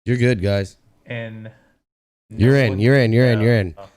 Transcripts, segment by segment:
You're good, guys. And You're no in. one You're in. can You're in. You're in. tell.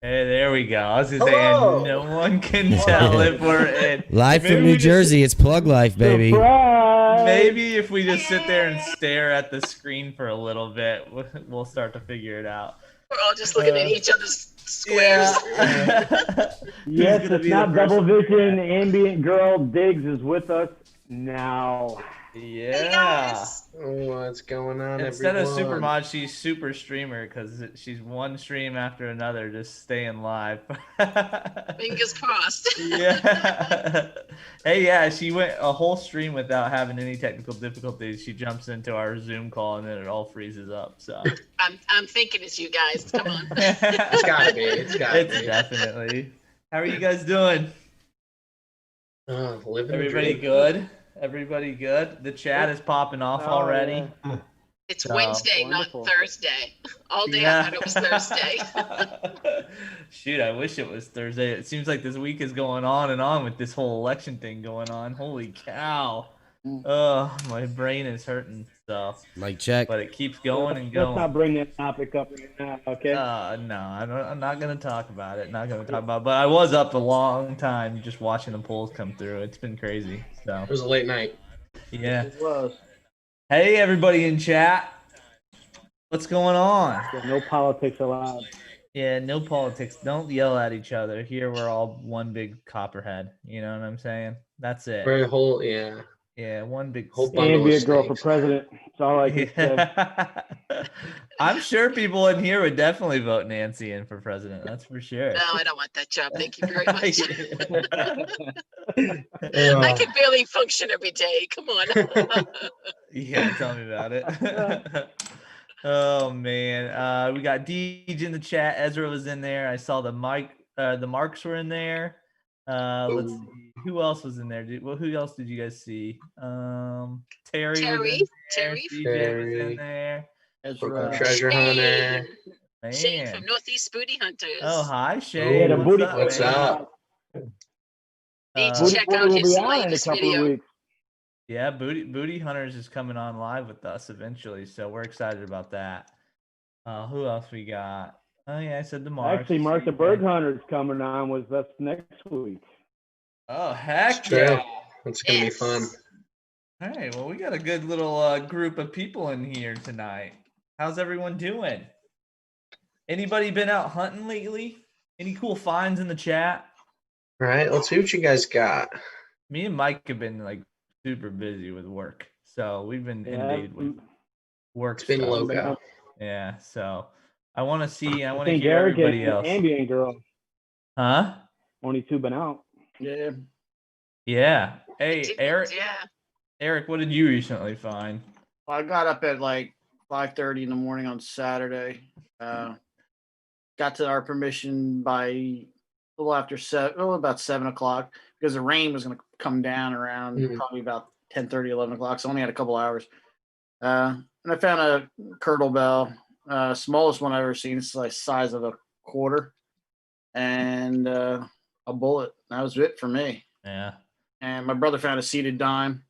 Hey, there we go. I was gonna say, and no Hello. one can tell if we're in. Live from Maybe New we just, Jersey. It's Plug Life, baby. Surprise! maybe if we just sit there and stare at the screen for a little bit, we'll start to figure it out. We're all just looking at each other's squares. Yeah. Yes, gonna it's be the not first double one? vision. Ambient girl Diggs is with us now. Hey Yeah. guys. What's going on, Instead of everyone? super mod, she's super streamer because she's one stream after another, just staying live. Fingers crossed. Yeah. Hey, yeah, she went a whole stream without having any technical difficulties. She jumps into our Zoom call and then it all freezes up. So I'm thinking it's you guys. Come on. It's gotta be. It's gotta it's be. definitely. How are you guys doing? Living the Everybody dream. good? Everybody good? The chat is popping off Oh, already. yeah. It's Oh, Wednesday, wonderful. not Thursday. All day Yeah. I thought it was Thursday. Shoot, I wish it was Thursday. It seems like this week is going on and on with this whole election thing going on. Holy cow. Oh, my brain is hurting. So, Mic check. but it keeps going and Let's going. not bring that topic up right now, okay? No, I'm not gonna talk about it. Not gonna talk about it. But I was up a long time just watching the polls come through. It's been crazy. So It was a late night. yeah. It was. Hey, everybody in chat. What's going on? Yeah, no politics allowed. Yeah, no politics. Don't yell at each other. Here we're all one big copperhead. You know what I'm saying? That's it. For a whole, yeah. Yeah, one big Whole bundle of Ambient girl for snakes. president. That's all I can say. Yeah. I'm sure people in here would definitely vote Nancy in for president. That's for sure. No, I don't want that job. Thank you very much. I Uh, can barely function every day. Come on. Yeah, tell me about it. Oh man, we got Deej in the chat. Ezra was in there. I saw the marks were in there. Let's Ooh. see who else was in there. Who else did you guys see? Terry. Terry. CJ was in Terry. there. Brooklyn Treasure Hunter. Shane Man. from Northeast Booty Hunters. Oh, hi Shane. Yeah, the Ooh, booty. what's man? up? Need to Booty check Boy out will his be on in a latest couple video. of weeks. Yeah, Booty Hunters is coming on live with us eventually, so we're excited about that. Who else we got? Oh yeah, I said the Marks. Actually, Mark the Bird Hunter's coming on with us next week. Oh heck True. yeah! It's gonna be fun. Hey, well we got a good little group of people in here tonight. How's everyone doing? Anybody been out hunting lately? Any cool finds in the chat? All right, let's see what you guys got. Me and Mike have been like super busy with work, so we've been inundated with work. It's been stuff. loco. Yeah, so I want to see. I I want to think hear Eric everybody is else. the ambient girl. Huh? Only two been out. Yeah. Yeah. Hey, Eric. Yeah. Eric, what did you recently find? I got up at like 5:30 in the morning on Saturday. Got to our permission by a little after about 7 o'clock because the rain was going to come down around probably about 10:30, 11 o'clock. So only had a couple hours. And I found a curdle bell, smallest one I've ever seen. It's like size of a quarter, and a bullet. That was it for me. Yeah. And my brother found a seated dime.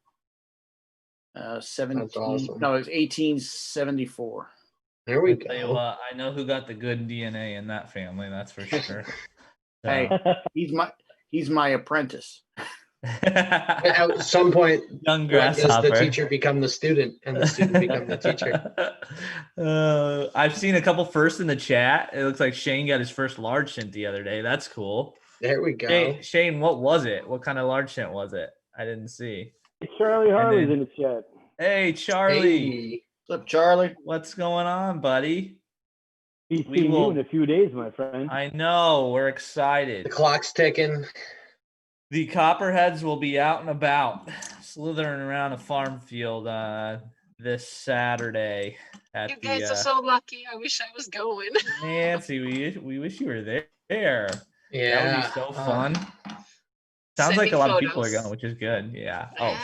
17. That's awesome. No, it was 1874. There we Tell you go. what, I know who got the good DNA in that family. That's for sure. Hey, he's my apprentice. At some point, Young does grasshopper. the teacher become the student, and the student become the teacher? I've seen a couple firsts in the chat. It looks like Shane got his first large scent the other day. That's cool. There we go. Shane, what was it? What kind of large scent was it? I didn't see. Charlie Harley's then- in the chat. Hey, Charlie. Hey. What's up, Charlie? What's going on, buddy? He's We seen will- you in a few days, my friend. I know. We're The excited. clock's ticking. The Copperheads will be out and about, slithering around a farm field this Saturday. You guys are so lucky. I wish I was going. Nancy, we wish you were there. Yeah. That would be so fun. Sounds Send like me a lot of people are photos. going, which is good. Yeah. Oh, Yeah.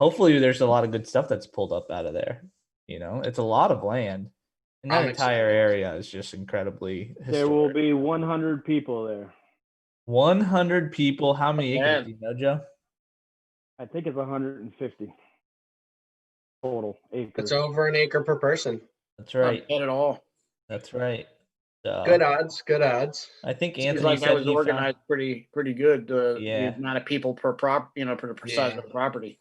hopefully there's a lot of good stuff that's pulled up out of there. You know, it's a lot of land. And that I'm entire excited. area is just incredibly There will historic. be 100 people there. 100 people. How many acres Man. do you know, Joe? I think it's 150 total acres. It's over an acre per person. That's Not right. bad at all. That's right. So, Good odds. Good odds. I think Seems Anthony like that said was he organized found. pretty good. The Yeah. amount of people per per the size Yeah. of the property.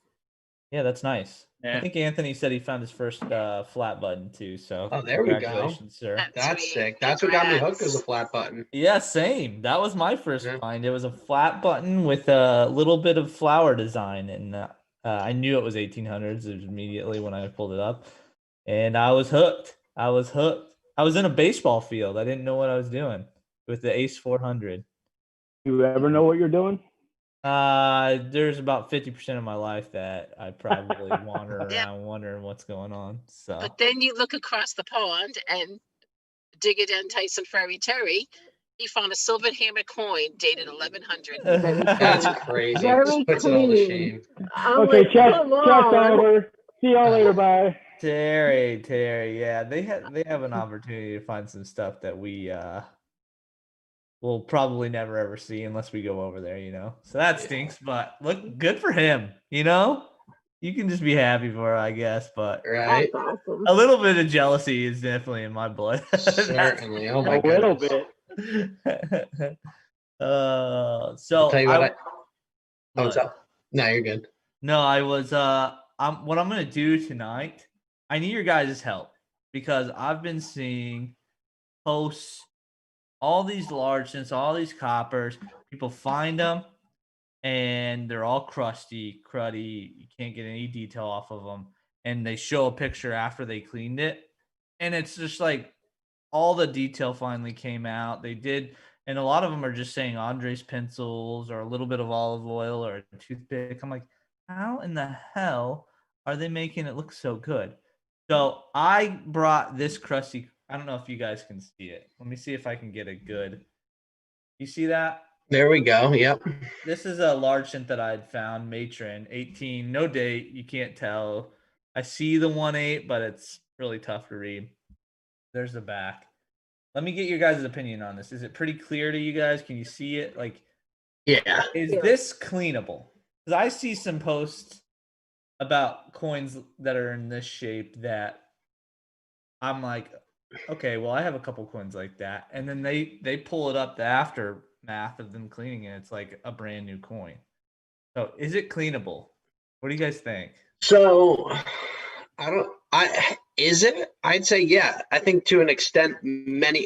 Yeah, that's nice. I Yeah. think Anthony said he found his first flat button too. So, Oh, there we go. congratulations, sir. That's sweet. sick. That's what got me hooked was a Congrats. flat button. Yeah, same. That was my first Yeah. find. It was a flat button with a little bit of flower design, and I knew it was 1800s immediately when I pulled it up, and I was hooked. I was hooked. I was in a baseball field. I didn't know what I was doing with the Ace 400. You ever know what you're doing? There's about 50% of my life that I probably wander Yeah. around wondering what's going on. So But then you look across the pond and Digger Den Tyson Ferry Terry, he found a silver hammer coin dated 1100. Very That's clean. crazy. Very This puts it all to clean. shame. I'm Okay, like, check come check's on. over. See y'all later. Bye. Terry, yeah, they have an opportunity to find some stuff that we will probably never ever see unless we go over there, you know. So that Yeah. stinks, but look, good for him, you know. You can just be happy for it, I guess, but Right? That's awesome. a little bit of jealousy is definitely in my blood. Certainly. Oh my A little goodness. bit. So I'll tell you what I. Oh, what? what's up? No, you're good. No, I was what I'm gonna do tonight. I need your guys' help because I've been seeing posts, all these large all these coppers. People find them and they're all crusty, cruddy. You can't get any detail off of them, and they show a picture after they cleaned it, and it's just like all the detail finally came out. They did, and a lot of them are just saying Andres pencils or a little bit of olive oil or a toothpick. I'm like, how in the hell are they making it look so good? So I brought this crusty. I don't know if you guys can see it. Let me see if I can get a good. You see that? There we go. Yep. This is a large scent that I had found, matron, 18, no date. You can't tell. I see the 1.8, but it's really tough to read. There's the back. Let me get your guys' opinion on this. Is it pretty clear to you guys? Can you see it? Like, Yeah. is Yeah. this cleanable? Because I see some posts about coins that are in this shape that I'm like, okay, well, I have a couple coins like that. And then they pull it up the aftermath of them cleaning it. It's like a brand new coin. So is it cleanable? What do you guys think? So is it? I'd say yeah. I think to an extent,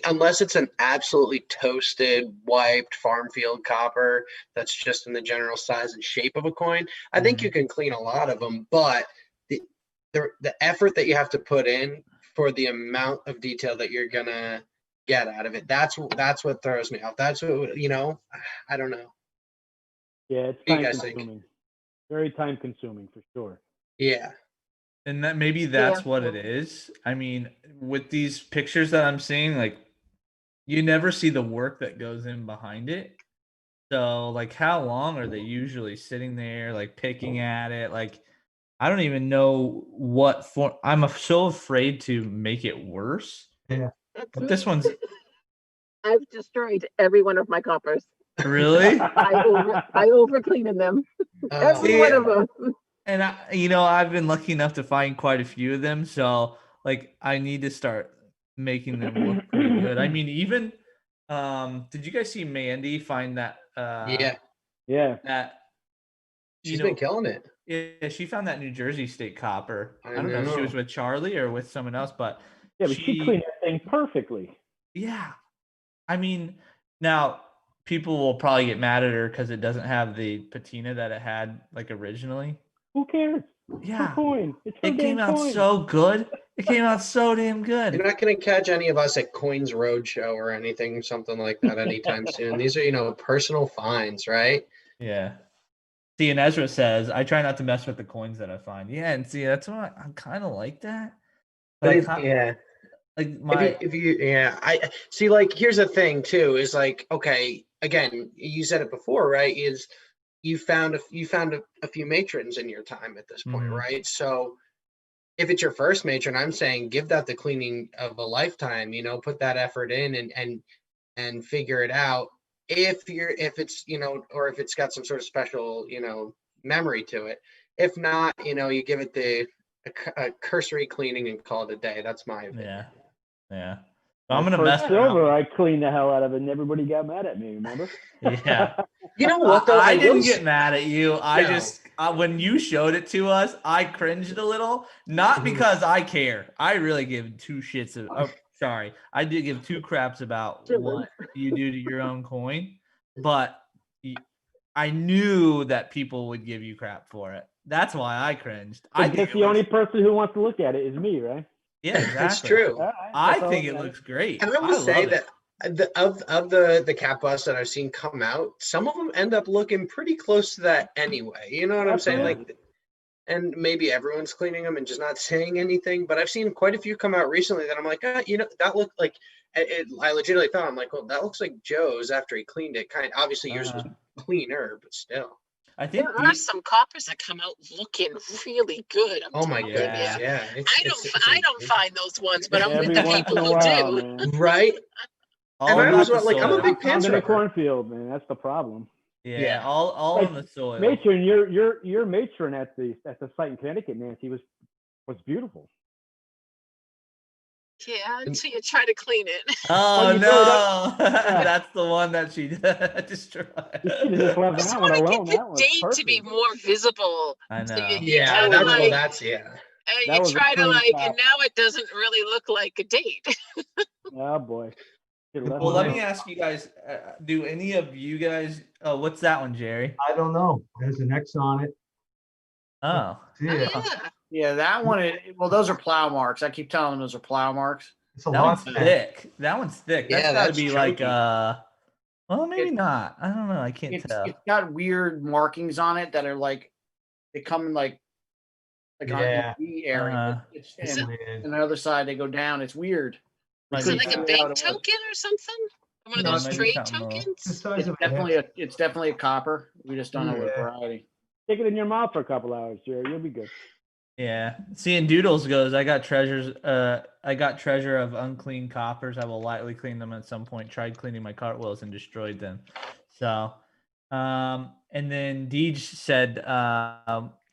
unless it's an absolutely toasted, wiped farm field copper that's just in the general size and shape of a coin, I think you can clean a lot of them, but the effort that you have to put in for the amount of detail that you're gonna get out of it, that's what throws me off. That's what, I don't know. Yeah, it's What do you time guys think? consuming. Very time consuming for sure. Yeah. And that maybe that's Yeah. what it is. I mean, with these pictures that I'm seeing, like you never see the work that goes in behind it. So, like, how long are they usually sitting there, like picking at it? Like, I don't even know what form. I'm so afraid to make it worse. Yeah. But this one's I've destroyed every one of my coppers. really. I over cleaning them. Every one of them. And I've been lucky enough to find quite a few of them. So, like, I need to start making them look pretty good. I mean, even did you guys see Mandy find that? Yeah. Yeah. That She's been killing it. Yeah, she found that New Jersey State copper. I I don't know if she was know. with Charlie or with someone else, but Yeah, but she cleaned that thing perfectly. yeah. I mean, now people will probably get mad at her because it doesn't have the patina that it had like originally. Who cares? It's Yeah. her coin. It's her It came damn out coin. so good. It came out so damn good. You're not going to catch any of us at Coins Roadshow or anything, something like that anytime soon. These are, personal finds, right? Yeah. See, and Ezra says, I try not to mess with the coins that I find. Yeah, and see, that's what I'm kind of like that. But Like my I see, like, here's the thing too, is like, okay, again, you said it before, right? Is you found a few matrons in your time at this point, Mhm. right? So if it's your first matron, I'm saying give that the cleaning of a lifetime, put that effort in and figure it out. If it's, or if it's got some sort of special, memory to it. If not, you give it a cursory cleaning and call it a day. That's my opinion. Yeah. Yeah. So I'm My gonna first mess silver, around. I cleaned the hell out of it, and everybody got mad at me. Remember? Yeah. You know what though? I will didn't s- get mad at you. I No. just when you showed it to us, I cringed a little. Not because I care. I really give two shits. Sorry, I did give two craps about what you do to your own coin, but I knew that people would give you crap for it. That's why I cringed. I I think guess it the looks, only person who wants to look at it is me, right? yeah, exactly. That's true. All right, I that's all think that it matters. looks great. And I will say love it. that of the cat busts that I've seen come out, some of them end up looking pretty close to that anyway. You know what I'm saying? Absolutely. Like, and maybe everyone's cleaning them and just not saying anything. But I've seen quite a few come out recently that I'm like, that looked like I legitimately thought, I'm like, well, that looks like Joe's after he cleaned it. Obviously yours was cleaner, but still. I think There are some coppers that come out looking really good. I'm Oh my telling goodness, you. yeah. I don't find those ones, but I'm with Every the once people in a who while, do. man. right. all And I about was the like, I'm a soil. big Found pants in a rubber. cornfield, man. That's the problem. Yeah, all Like, in the soil. Matron, your matron at the site in Connecticut, Nancy, was beautiful. Yeah, until you try to clean it. Oh you no, do it. that's the one that she destroyed. You should have just left I just that one want to alone. get That the was date perfect. to be more visible. I So know. you Yeah, kind of like, that's and That you was a try to clean like, top. and now it doesn't really look like a date. Oh boy. Should've left Well, it let alone. me ask you guys: do any of you guys? Oh, what's that one, Jerry? I don't know. There's an X on it. Oh, Yeah, Oh, yeah. Yeah, that one. Well, those are plow marks. I keep telling them those are plow marks. it's a that lot. one's thick. That one's thick. That's Yeah, got to that's be like chunky. well, maybe It- not. I don't know. I can't It's tell. got weird markings on it that are like they come in like on Yeah. the V area. It's It's and weird. on the other side they go down. It's weird. Might Is it be like a that. bank Yeah, it was. token or something? One of No, those maybe trade something little. The tokens? size It's of definitely a copper. We just don't know what Yeah. variety. Stick it in your mouth for a couple hours, Jerry. You'll be good. Yeah. Seeing Doodles goes, I got treasures. I got treasure of unclean coppers. I will lightly clean them at some point. Tried cleaning my cartwheels and destroyed them. So, and then Deej said,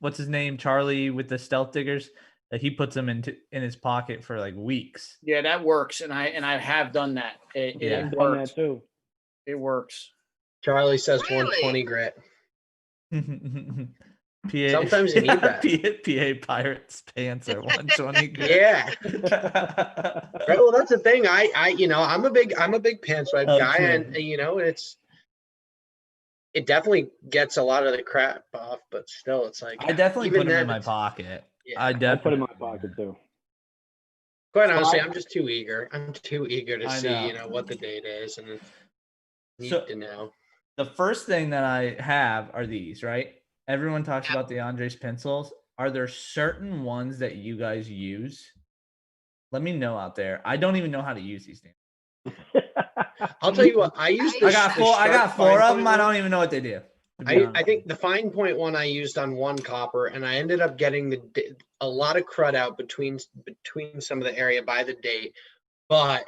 what's his name? Charlie with the stealth diggers. That he puts them in his pocket for like weeks. Yeah, that works, and I have done that. It Yeah. I've done works. that too. It works. Charlie says Really? 120 grit. PA, Sometimes you need that. PA Pirates pants are 120 grit. Yeah. Right. Well, that's the thing. I'm a big pants wipe Oh, guy, true. and it definitely gets a lot of the crap off, but still, it's like I definitely even put them in then, my it's- pocket. Yeah. I I put it in definitely my pocket too. Quite honestly, I'm just too eager. I'm too eager to I see, know. what the date is, and need So- to know. The first thing that I have are these, right? Everyone talks about the Andres pencils. Are there certain ones that you guys use? Let me know out there. I don't even know how to use these things. I'll tell you what. I use. I got four of them. I don't even know what they do. to be I honest. think the fine point one I used on one copper, and I ended up getting a lot of crud out between some of the area by the date. But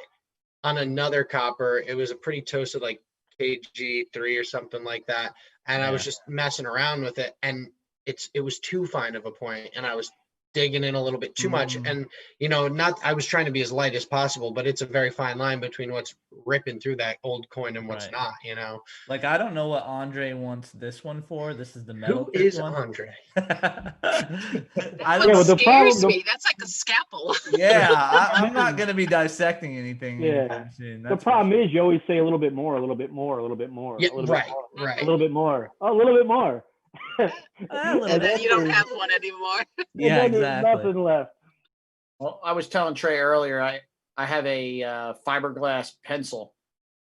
on another copper, it was a pretty toasted, like KG3 or something like that, and I was Yeah. just messing around with it, and it was too fine of a point, and I was digging in a little bit too much, and I was trying to be as light as possible, but it's a very fine line between what's ripping through that old coin and what's Right. not. Like I don't know what Andre wants this one for. This is the metal Who tip is one. Andre? I That don't Yeah, one but the scares problem- me. That's like a scalpel. Yeah, I'm not gonna be dissecting anything. Yeah. anytime soon, The that's for problem sure. is you always say a little bit more, a little bit more, a little bit more, Yeah, a little right, bit more, right. a little bit more, a little bit more. A little And then bit. you don't have one anymore. Yeah, And then there's exactly. nothing left. Well, I was telling Trey earlier, I have a fiberglass pencil,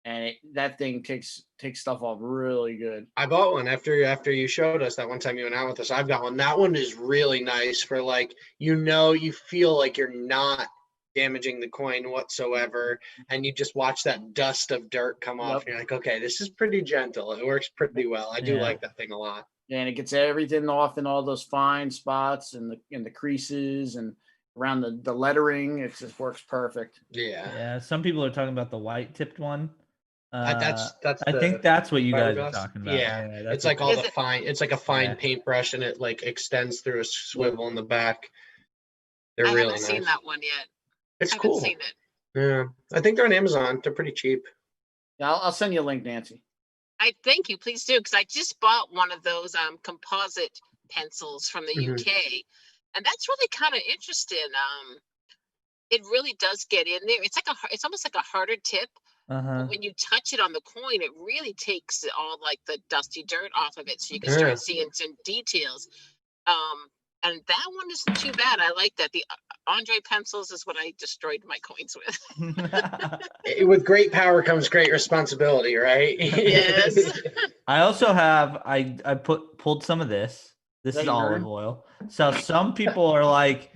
and that thing takes stuff off really good. I bought one after you showed us that one time you went out with us. I've got one. That one is really nice for like, you feel like you're not damaging the coin whatsoever, and you just watch that dust of dirt come off, Yep. and you're like, okay, this is pretty gentle. It works pretty well. I do Yeah. like that thing a lot. And it gets everything off in all those fine spots and the creases and around the lettering. It just works perfect. Yeah. Yeah, some people are talking about the white tipped one. That's I the think that's what you guys are fiberglass? talking about. Yeah, that's it's like all Is the it- fine. It's like a fine Yeah. paintbrush, and it like extends through a swivel in the back. They're I really haven't nice. seen that one yet. It's I haven't cool. seen it. Yeah, I think they're on Amazon. They're pretty cheap. Yeah, I'll send you a link, Nancy. I thank you. Please do, because I just bought one of those composite pencils from the Mhm. UK, and that's really kind of interesting. It really does get in there. It's almost like a harder tip. Uh-huh. But when you touch it on the coin, it really takes all like the dusty dirt off of it, so you can Yeah. start seeing some details. And that one isn't too bad. I like that. The Andre pencils is what I destroyed my coins with. With great power comes great responsibility, right? Yes. I also have I pulled some of this. This That is you olive burned? oil. So some people are like,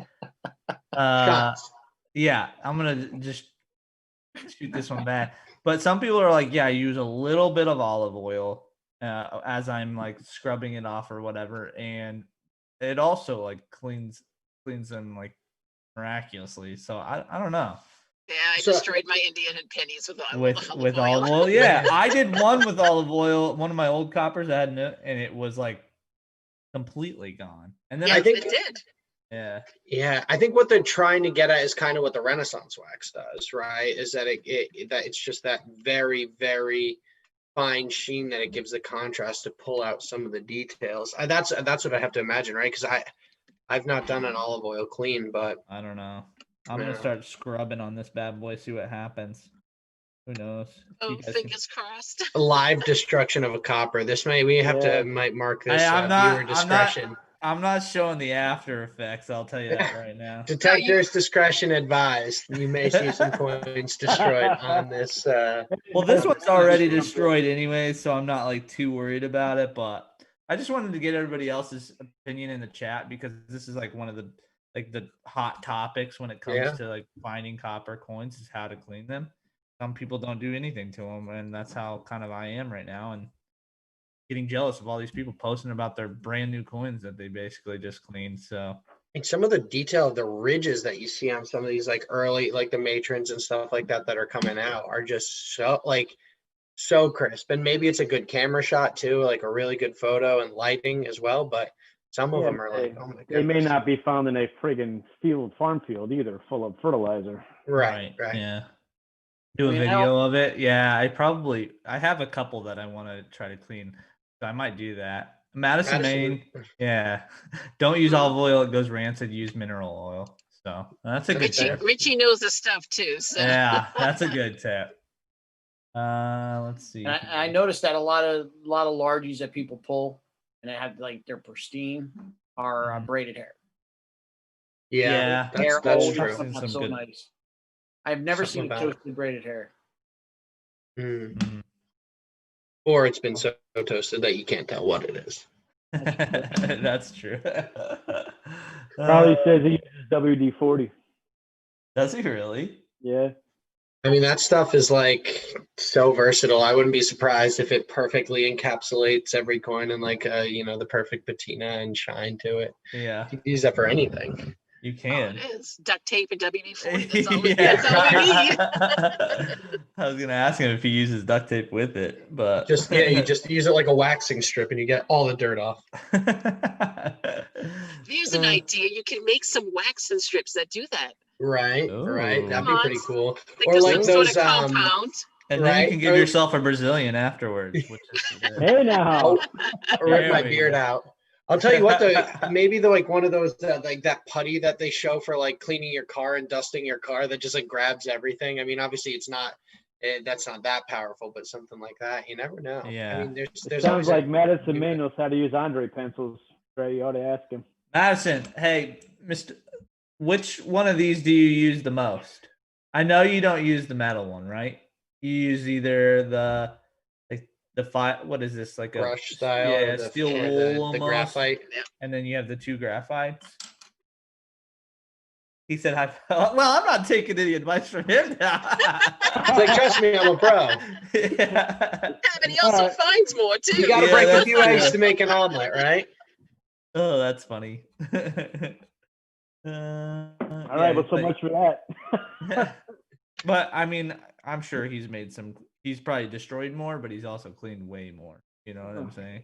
Shots. yeah, I'm gonna just shoot this one back. But some people are like, yeah, I use a little bit of olive oil as I'm like scrubbing it off or whatever, and it also like cleans them like miraculously. So I don't know. Yeah, I So- destroyed my Indian and pennies with With olive oil. Yeah, I did one with olive oil. One of my old coppers I had, and it was like completely gone. And then Yes, I think- it did. yeah, Yeah, I think what they're trying to get at is kind of what the Renaissance wax does, right? Is that that it's just that very, very fine sheen that it gives the contrast to pull out some of the details. That's what I have to imagine, right? Because I've not done an olive oil clean, but I don't know. I'm Yeah. gonna start scrubbing on this bad boy, see what happens. Who knows? Oh, You guys can- fingers crossed. live destruction of a copper. might mark this I'm viewer not- discretion. I'm not showing the after effects. I'll tell you that right now. Detectors discretion advised. You may see some coins destroyed on this. Well, this one's already destroyed anyway, so I'm not like too worried about it. But I just wanted to get everybody else's opinion in the chat because this is like one of the hot topics when it comes Yeah. to like finding copper coins is how to clean them. Some people don't do anything to them, and that's how kind of I am right now, and getting jealous of all these people posting about their brand new coins that they basically just cleaned. So And some of the detail of the ridges that you see on some of these like early, like the matrons and stuff like that are coming out are just so crisp. And maybe it's a good camera shot too, like a really good photo and lighting as well. But some of them are like, oh my goodness. They may not be found in a friggin' farm field either, full of fertilizer. Right. yeah. Do a I mean, video of it. Yeah, I have a couple that I want to try to clean. So I might do that. Madison, Maine. Yeah. Don't use olive oil, it goes rancid, use mineral oil. So that's a good tip. Richie knows the stuff too. So. Yeah, that's a good tip. Let's see. And I noticed that a lot of largies that people pull and they have like they're pristine are braided hair. Yeah, Hair that's old, true. Seen some so good- nice. I've never Something seen about it. toasted braided hair. Mm. Mhm. Or it's been so toasted that you can't tell what it is. That's true. Probably says he uses WD-40. Does he really? Yeah. I mean, that stuff is like so versatile. I wouldn't be surprised if it perfectly encapsulates every coin and like, the perfect patina and shine to it. Yeah, You can use that for anything. you Oh, can. it is duct tape and WD-40. That's all, we, Yeah. that's all we need. I was gonna ask him if he uses duct tape with it, but You just use it like a waxing strip and you get all the dirt off. Here's an idea. You can make some waxing strips that do that. Right. Ooh. That'd be pretty cool. Like Or there's like some sort those, of compound. and then you Right? can give Or- yourself a Brazilian afterwards, which is Hey now. Or rip There my we beard go. out. I'll tell you what, maybe like one of those like that putty that they show for like cleaning your car and dusting your car that just like grabs everything. I mean, obviously it's not that's not that powerful, but something like that, you never know. Yeah. I mean, there's Sounds always like Madison Maine knows how to use Andre pencils. Ray, you ought to ask him. Madison, hey, Mr. Which one of these do you use the most? I know you don't use the metal one, right? You use either the what is this, like a brush style, yeah, or the, steel or wool the almost, graphite. and then you have the two graphites. He said, "Well, I'm not taking any advice from him now." It's like, trust me, I'm a pro. Yeah. Yeah, but he also finds more too. You got to Yeah, break a that's few eggs true. to make an omelet, right? Oh, that's funny. All right, well, so much for that. But I mean, I'm sure he's probably destroyed more, but he's also cleaned way more. You know what I'm saying?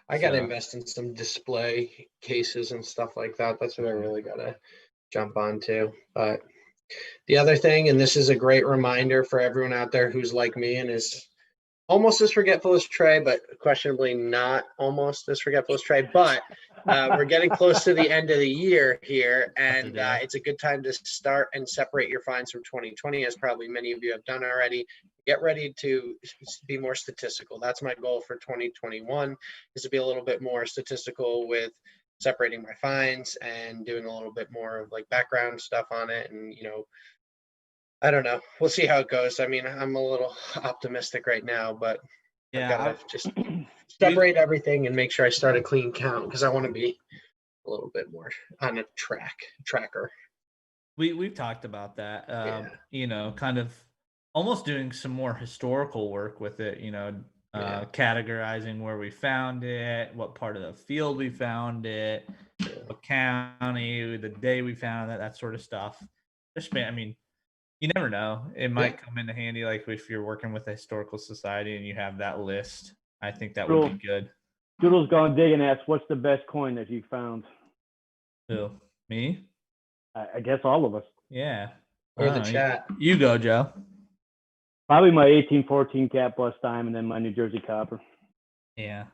I got to So- invest in some display cases and stuff like that. That's what I really got to jump onto. But the other thing, and this is a great reminder for everyone out there who's like me and is almost as forgetful as Trey, but questionably not almost as forgetful as Trey. But we're getting close to the end of the year here, and it's a good time to start and separate your finds from 2020, as probably many of you have done already. Get ready to be more statistical. That's my goal for 2021, is to be a little bit more statistical with separating my finds and doing a little bit more of like background stuff on it. And, you know, I don't know. We'll see how it goes. I mean, I'm a little optimistic right now, but I've got to just separate everything and make sure I start a clean count, because I want to be a little bit more on a tracker. We've talked about that. You know, kind of almost doing some more historical work with it, you know, categorizing where we found it, what part of the field we found it, what county, the day we found it, that sort of stuff. I mean, you never know. It might come into handy, like if you're working with a historical society and you have that list. I think that would be good. Doodle's gone digging and asked, what's the best coin that you found? Who? Me? I guess all of us. Yeah. Or the chat. You go, Joe. Probably my 1814 cap bust time, and then my New Jersey copper. Yeah.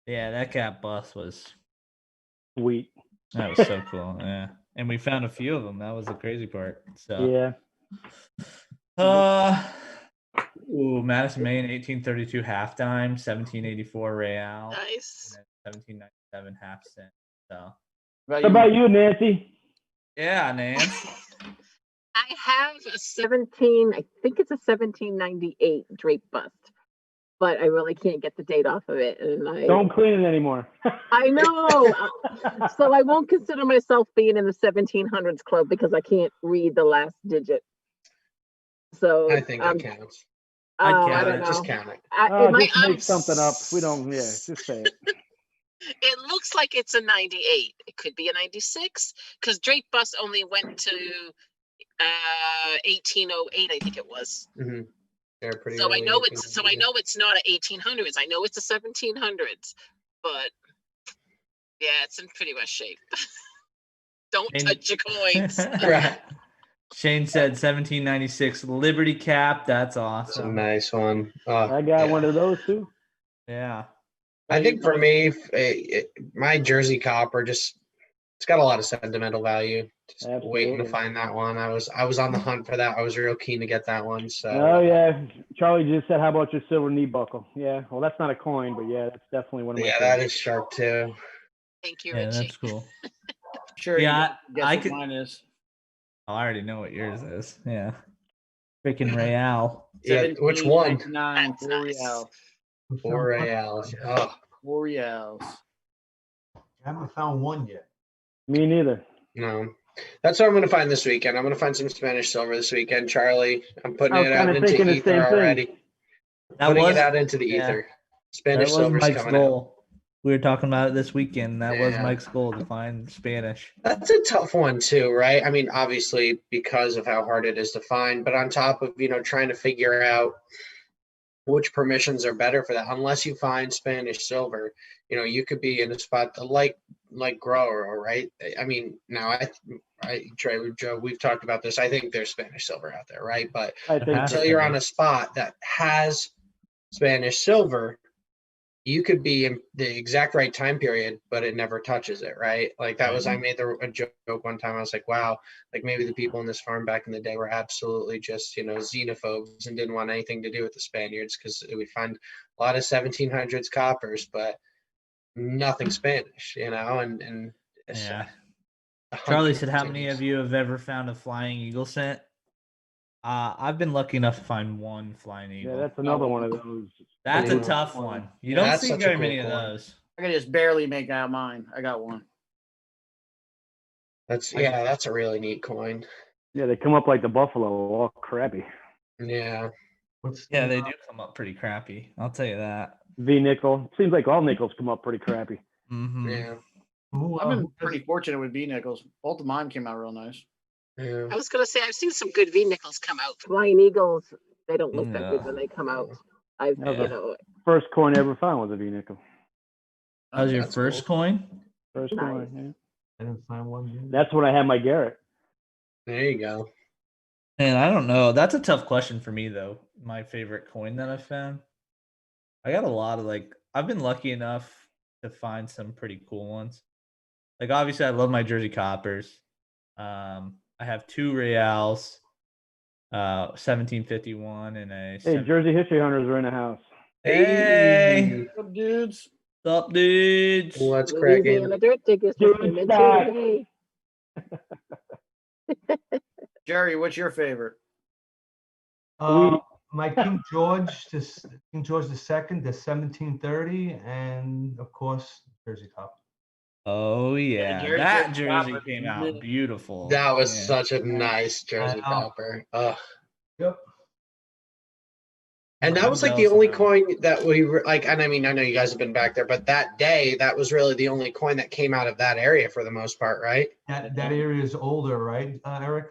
Yeah, that cap bust was Sweet. That was so cool. Yeah. And we found a few of them. That was the crazy part. So Yeah. Madison, Maine, 1832 halftime, 1784 Real, Nice. and then 1797 half cent. So. How about you, Nancy? Yeah, Nance. I have a I think it's a 1798 drape bust, but I really can't get the date off of it. And Don't clean it anymore. I know. So I won't consider myself being in the 1700s club because I can't read the last digit. So I think it counts. I don't know. Just count it. Just make something up. We don't. Yeah, just say it. It looks like it's a 98. It could be a 96 because drape bust only went to 1808, I think it was. Mm-hmm. They're pretty. So I know it's not a 1800s. I know it's a 1700s, but yeah, it's in pretty much shape. Don't touch your coins. Right. Shane said 1796 Liberty cap. That's awesome. That's a nice one. I got one of those too. Yeah. I think for me, my Jersey copper it's got a lot of sentimental value. Just waiting to find that one. I was on the hunt for that. I was real keen to get that one. So. Oh yeah, Charlie just said, "How about your silver knee buckle?" Yeah, well, that's not a coin, but yeah, that's definitely one of my. Yeah, that is sharp too. Thank you, Yeah, Richie. that's cool. Sure. Yeah, I could. Mine is. Oh, I already know what yours is. Yeah. Freaking Real. Yeah, which one? 4 Reals. 4 Reals. Oh. 4 Reals. I haven't found one yet. Me neither. No. That's what I'm going to find this weekend. I'm going to find some Spanish silver this weekend, Charlie. I'm putting it out into ether already. Putting it out into the ether. Spanish silver's coming out. We were talking about it this weekend. That was Mike's goal, to find Spanish. That's a tough one too, right? I mean, obviously because of how hard it is to find, but on top of, trying to figure out which permissions are better for that, unless you find Spanish silver, you could be in a spot like grower, right? I mean, now Trey, Joe, we've talked about this. I think there's Spanish silver out there, right? But until you're on a spot that has Spanish silver, you could be in the exact right time period, but it never touches it, right? Like that was, I made a joke one time. I was like, wow, like maybe the people in this farm back in the day were absolutely just, xenophobes and didn't want anything to do with the Spaniards, because we find a lot of 1700s coppers, but nothing Spanish, and yeah. Charlie said, how many of you have ever found a flying eagle scent? I've been lucky enough to find one flying eagle. Yeah, that's another one of those. That's a tough one. You don't see very many of those. I can just barely make out mine. I got one. That's a really neat coin. Yeah, they come up like the buffalo, all crappy. Yeah. Yeah, they do come up pretty crappy. I'll tell you that. V nickel. Seems like all nickels come up pretty crappy. Mm-hmm. Yeah. I've been pretty fortunate with V nickels. Both of mine came out real nice. Yeah. I was gonna say I've seen some good V nickels come out. Flying eagles, they don't look that good when they come out. First coin I ever found was a V nickel. That was your first coin? First coin, yeah. I didn't find one yet. That's when I had my Garrett. There you go. And I don't know. That's a tough question for me though. My favorite coin that I've found. I got a lot of I've been lucky enough to find some pretty cool ones. Like obviously I love my Jersey Coppers. I have 2 Reals, 1751 and a Hey, Jersey History Hunters are in the house. Hey, What's up, dudes? what's up, dudes? What's cracking? Louisiana dirt diggers Dude, came in stop. today. Jerry, what's your favorite? My King George II, the 1730, and of course Jersey Cop. Oh yeah, Jersey that Jersey jersey Copper. came out beautiful. That was Yeah. such a nice Jersey know. Copper. Ugh. Yep. And that I'm was like the jealous of only that coin that we were like, and I mean, I know you guys have been back there, but that day, that was really the only coin that came out of that area for the most part, right? That area is older, right, Eric?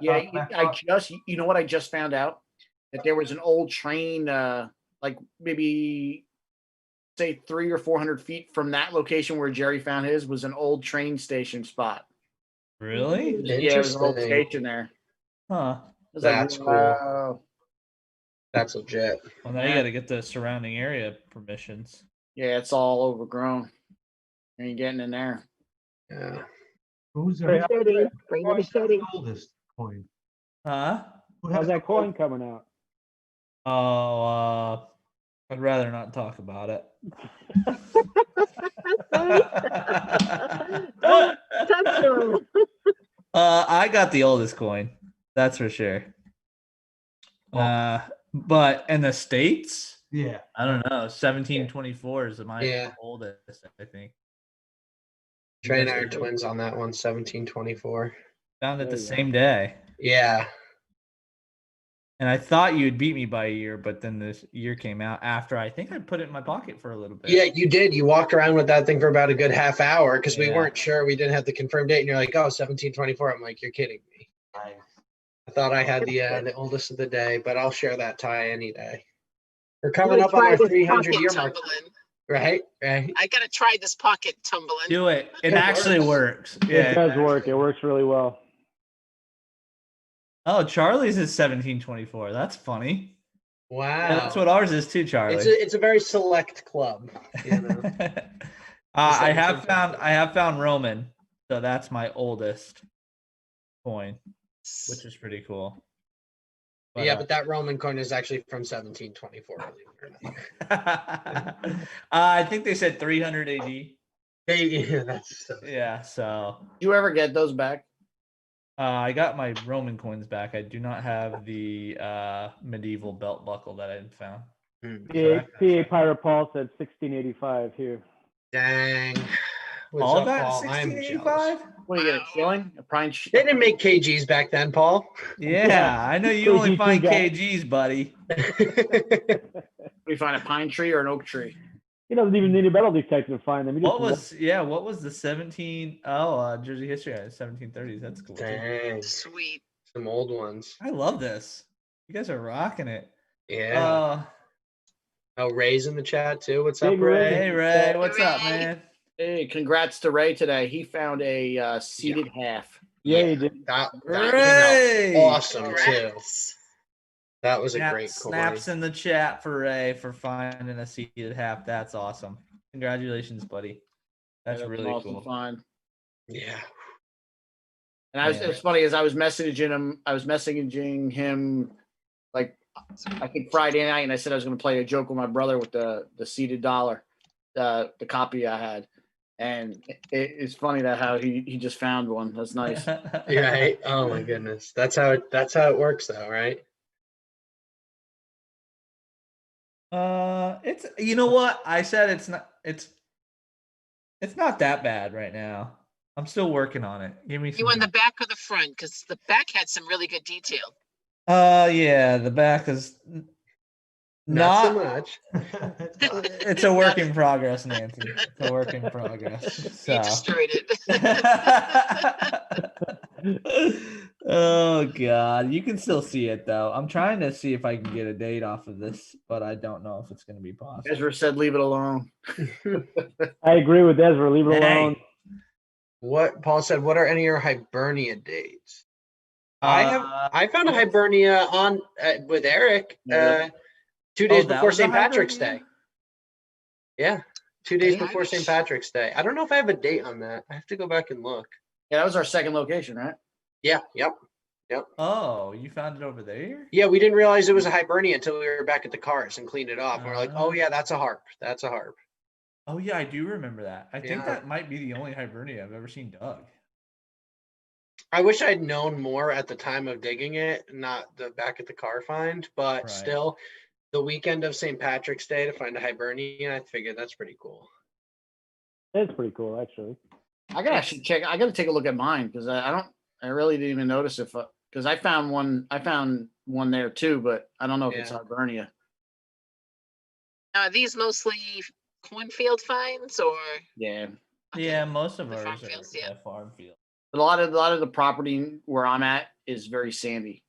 Yeah, Back I up. just, you know what I just found out? That there was an old train, like maybe say 300 or 400 feet from that location where Jerry found his was an old train station spot. Really? Yeah, it was an old Interesting. station there. Huh. I was That's cool. wow. That's legit. Well, now you got to get the surrounding area permissions. Yeah, it's all overgrown. Ain't getting in there. Yeah. Who's Hey, the Machete, bring the machete. oldest coin? Huh? Who How's has that the coin coming out? Oh, I'd rather not talk about it. Don't touch him. I got the oldest coin. That's for sure. But in the States, Yeah. I don't know. 1724 is my Yeah. oldest, I think. Trey and I That's are cool. twins on that one, 1724. Found it There the you go. same day. Yeah. And I thought you'd beat me by a year, but then this year came out after I think I put it in my pocket for a little bit. Yeah, you did. You walked around with that thing for about a good half hour because we Yeah. weren't sure. We didn't have the confirmed date. And you're like, oh, 1724. I'm like, you're kidding me. I thought I had the oldest of the day, but I'll share that tie any day. We're coming up on our 300 year mark. Tumbling. Right? Right. I gotta try this pocket tumbling. Do it. It It actually works. It Yeah. does work. It works really well. Oh, Charlie's is 1724. That's funny. Wow. Yeah, that's what ours is too, Charlie. It's a very select club. You know? I have found Roman, so that's my oldest coin, which is pretty cool. Yeah, but that Roman coin is actually from 1724. Believe it or not. I think they said 300 AD. Yeah, that's so Yeah, so Did you ever get those back? I got my Roman coins back. I do not have the medieval belt buckle that I had found. PA Pirate Paul said 1685 here. Dang. What's All up, that Paul? I'm jealous. 1685? What do you get? A shilling? A pine? They didn't make KGs back then, Paul. Yeah, I know you only KG find guy. KGs, buddy. We find a pine tree or an oak tree? He doesn't even need a metal detector to find them. He What just was the 17 Jersey history 1730s. That's cool too. Dang. Sweet. Some old ones. I love this. You guys are rocking it. Yeah. Oh, Ray's in the chat too. What's up, Big Ray? Hey Ray, what's up, Ray. man? Hey, congrats to Ray today. He found a seated half. Yeah, he did. That Ray! came out awesome too. Congrats. That was a great coin. Snaps in the chat for Ray for finding a seated half. That's awesome. Congratulations, buddy. That's an really awesome cool. find. Yeah. And Yeah. it's funny as I was messaging him like I think Friday night, and I said I was going to play a joke with my brother with the seated dollar, the copy I had, and it's funny that how he just found one. That's nice. Right. Oh my goodness. That's how it works though, right? It's you know what I said. It's not that bad right now. I'm still working on it. Give me some. You on the back or the front? Because the back had some really good detail. Yeah, the back is Not so not. much. It's a work in progress, Nancy. It's a work in progress. You So. destroyed it. Oh God, you can still see it though. I'm trying to see if I can get a date off of this, but I don't know if it's going to be possible. Ezra said, "Leave it alone." I agree with Ezra. Leave it Hey. alone. What Paul said, what are any of your Hibernia dates? I found a yes. Hibernia on with Eric Yeah. 2 days that before was a St. Patrick's Hibernia? Day. Yeah, 2 days Okay. before St. Patrick's Day. I don't know if I have a date on that. I have to go back and look. Yeah, that was our second location, right? Yeah, yep. Oh, you found it over there? Yeah, we didn't realize it was a Hibernia until we were back at the cars and cleaned it off. And we're like, oh yeah, that's a harp. That's a harp. Oh yeah, I do remember that. I think Yeah. that might be the only Hibernia I've ever seen dug. I wish I'd known more at the time of digging it, not the back at the car find, but Right. still, the weekend of St. Patrick's Day to find a Hibernia, I figured that's pretty cool. It's pretty cool, actually. I gotta actually check. I gotta take a look at mine because I really didn't even notice if because I found one there too, but I don't know if it's Yeah. Hibernia. Are these mostly cornfield finds or? Yeah, Okay. Yeah, most of The ours farm are fields, yeah. farm field. a lot of the property where I'm at is very sandy.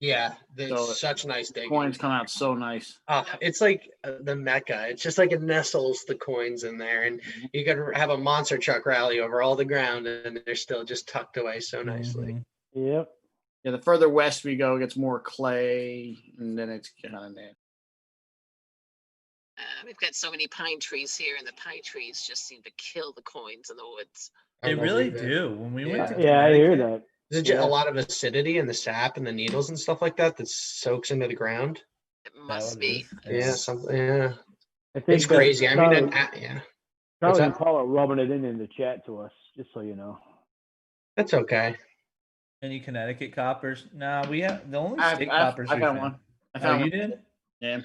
Yeah, it's So, such nice digging. Coins come out so nice. It's like the Mecca. It's just like it nestles the coins in there, and you could have a monster truck rally over all the ground, and they're still just tucked away so nicely. Mhm. Yep. Yeah, the further west we go, it gets more clay, and then it's kind of nasty. We've got so many pine trees here, and the pine trees just seem to kill the coins in the woods. I They really believe it. do. When we went to Yeah, I hear Connecticut- that. There's Yeah. a lot of acidity in the sap and the needles and stuff like that that soaks into the ground. It must what it be. is? Yeah, It's- something. Yeah, I think it's crazy. I mean, Charlie, yeah, Charlie and that? Paul are rubbing it in the chat to us, just so you know. that's okay. Any Connecticut coppers? No, we have the only I state coppers. I we found found. one. I Oh, found you one. did? Yeah.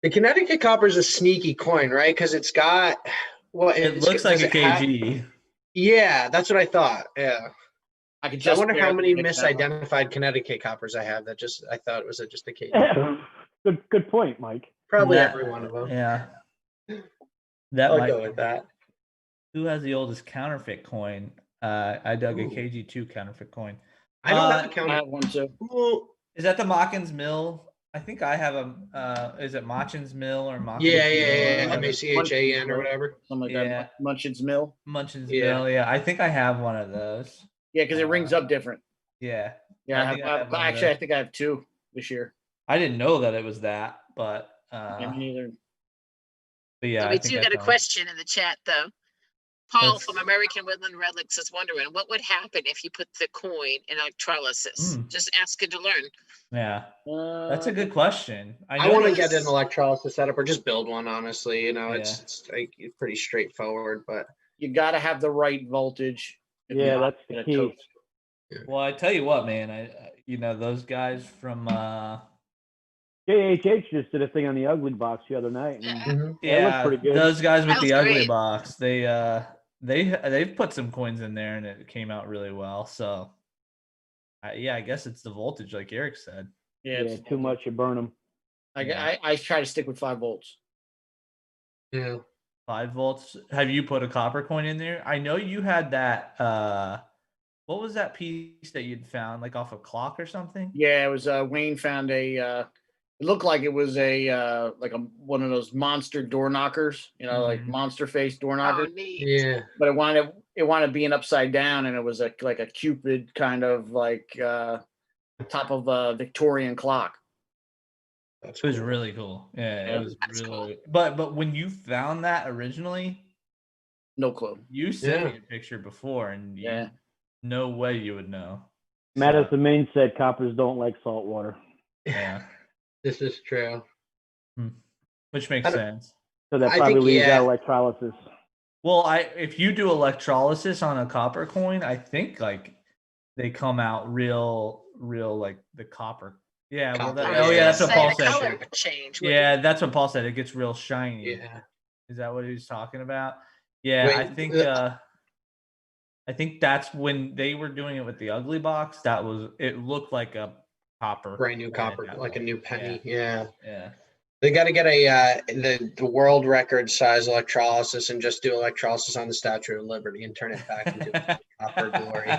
The Connecticut copper is a sneaky coin, right? Because it's got It looks like does a it have- KG. Yeah, that's what I thought. Yeah. I could I just wonder how barely many make that one. misidentified Connecticut coppers I have that just I thought it was just a KG. Good point, Mike. Probably That- every one of them. Yeah. That I'll might go be- with that. Who has the oldest counterfeit coin? I dug a Ooh. KG2 counterfeit coin. I don't have a Uh, I counter. have one too. Ooh, Is that the Machins Mill? I think I have a. Is it Machin's Mill or Machins? yeah, Mill or yeah. whatever? MACHAN or whatever. Something like Yeah. that. Munchin's Mill. Munchin's Yeah. Mill. Yeah, I think I have one of those. Yeah, because it rings up different. Yeah. Yeah, I think I have one of actually, I those. think I have two this year. I didn't know that it was that, but Yeah, me neither. but yeah. So I we think do I got a found- question in the chat though. Paul Let's- from American Woodland Relics is wondering what would happen if you put the coin in electrolysis. Mm. Just asking to learn. Yeah, that's a good question. I know want to that- get an electrolysis setup or just build one. Honestly, you know, Yeah. it's like pretty straightforward. But You got to have the right voltage. If Yeah, not, that's the it's key. gonna toast. Well, I tell you what, man. Those guys from JHH just did a thing on the ugly box the other night. Yeah. And it looked pretty good. those guys with That the was ugly great. box, they've put some coins in there and it came out really well. So, yeah, I guess it's the voltage, like Eric said. Yeah, yeah, it's too much, you burn them. I try to stick with 5 volts. yeah, 5 volts. Have you put a copper coin in there? I know you had that. What was that piece that you'd found, like off a clock or something? Yeah, it was Wayne found a it looked like it was a like one of those monster door knockers, like Mhm. monster face door Oh, knockers. neat. yeah. But it wanted being upside down, and it was like a Cupid kind of like top of a Victorian clock. That's It was cool. really cool. Yeah, Yeah. it was That's cool. really. But when you found that originally, No clue. you sent Yeah. me a picture before, and Yeah. no way you would know. Madison Main said coppers don't like salt water. Yeah, This is true. which makes I don't- sense. So that I probably think, leaves yeah. out electrolysis. Well, if you do electrolysis on a copper coin, I think like they come out real like the copper. Yeah. Well, Copper, oh yeah, that's what Say Paul the said. color would change. wouldn't Yeah, it? that's what Paul said. It gets real shiny. Yeah. Is that what he was talking about? Yeah, I Wait, think I think that's when they were doing it with the ugly box. It looked like a copper. Brand new coin at copper, that like a point. new penny. Yeah. Yeah. They got to get the world record size electrolysis and just do electrolysis on the Statue of Liberty and turn it back into copper glory.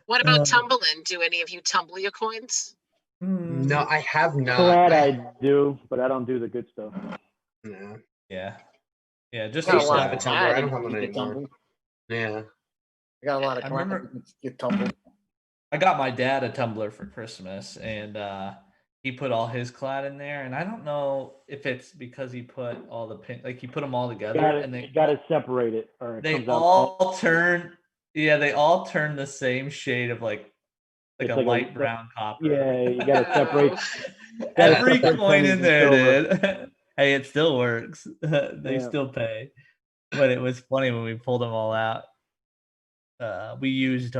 What about Uh, tumbling? Do any of you tumble your coins? No, I have not. Glad I do, but I don't do the good stuff. No. Yeah. Yeah, just Got a used to lot have a of tumbler. I clad don't have that one get anymore. tumbled. Yeah. I got a lot of I clad remember- that get tumbled. I got my dad a tumbler for Christmas, and he put all his clad in there. And I don't know if it's because he put all the he put them all together, and You got to separate it, or it they comes out. all turn. Yeah, they all turn the same shade of like It's a like light brown copper. Yeah, you got to separate. Every separate coin pennies in and there, silver. dude. Hey, it still works. They Yeah. still pay. But it was funny when we pulled them all out. We used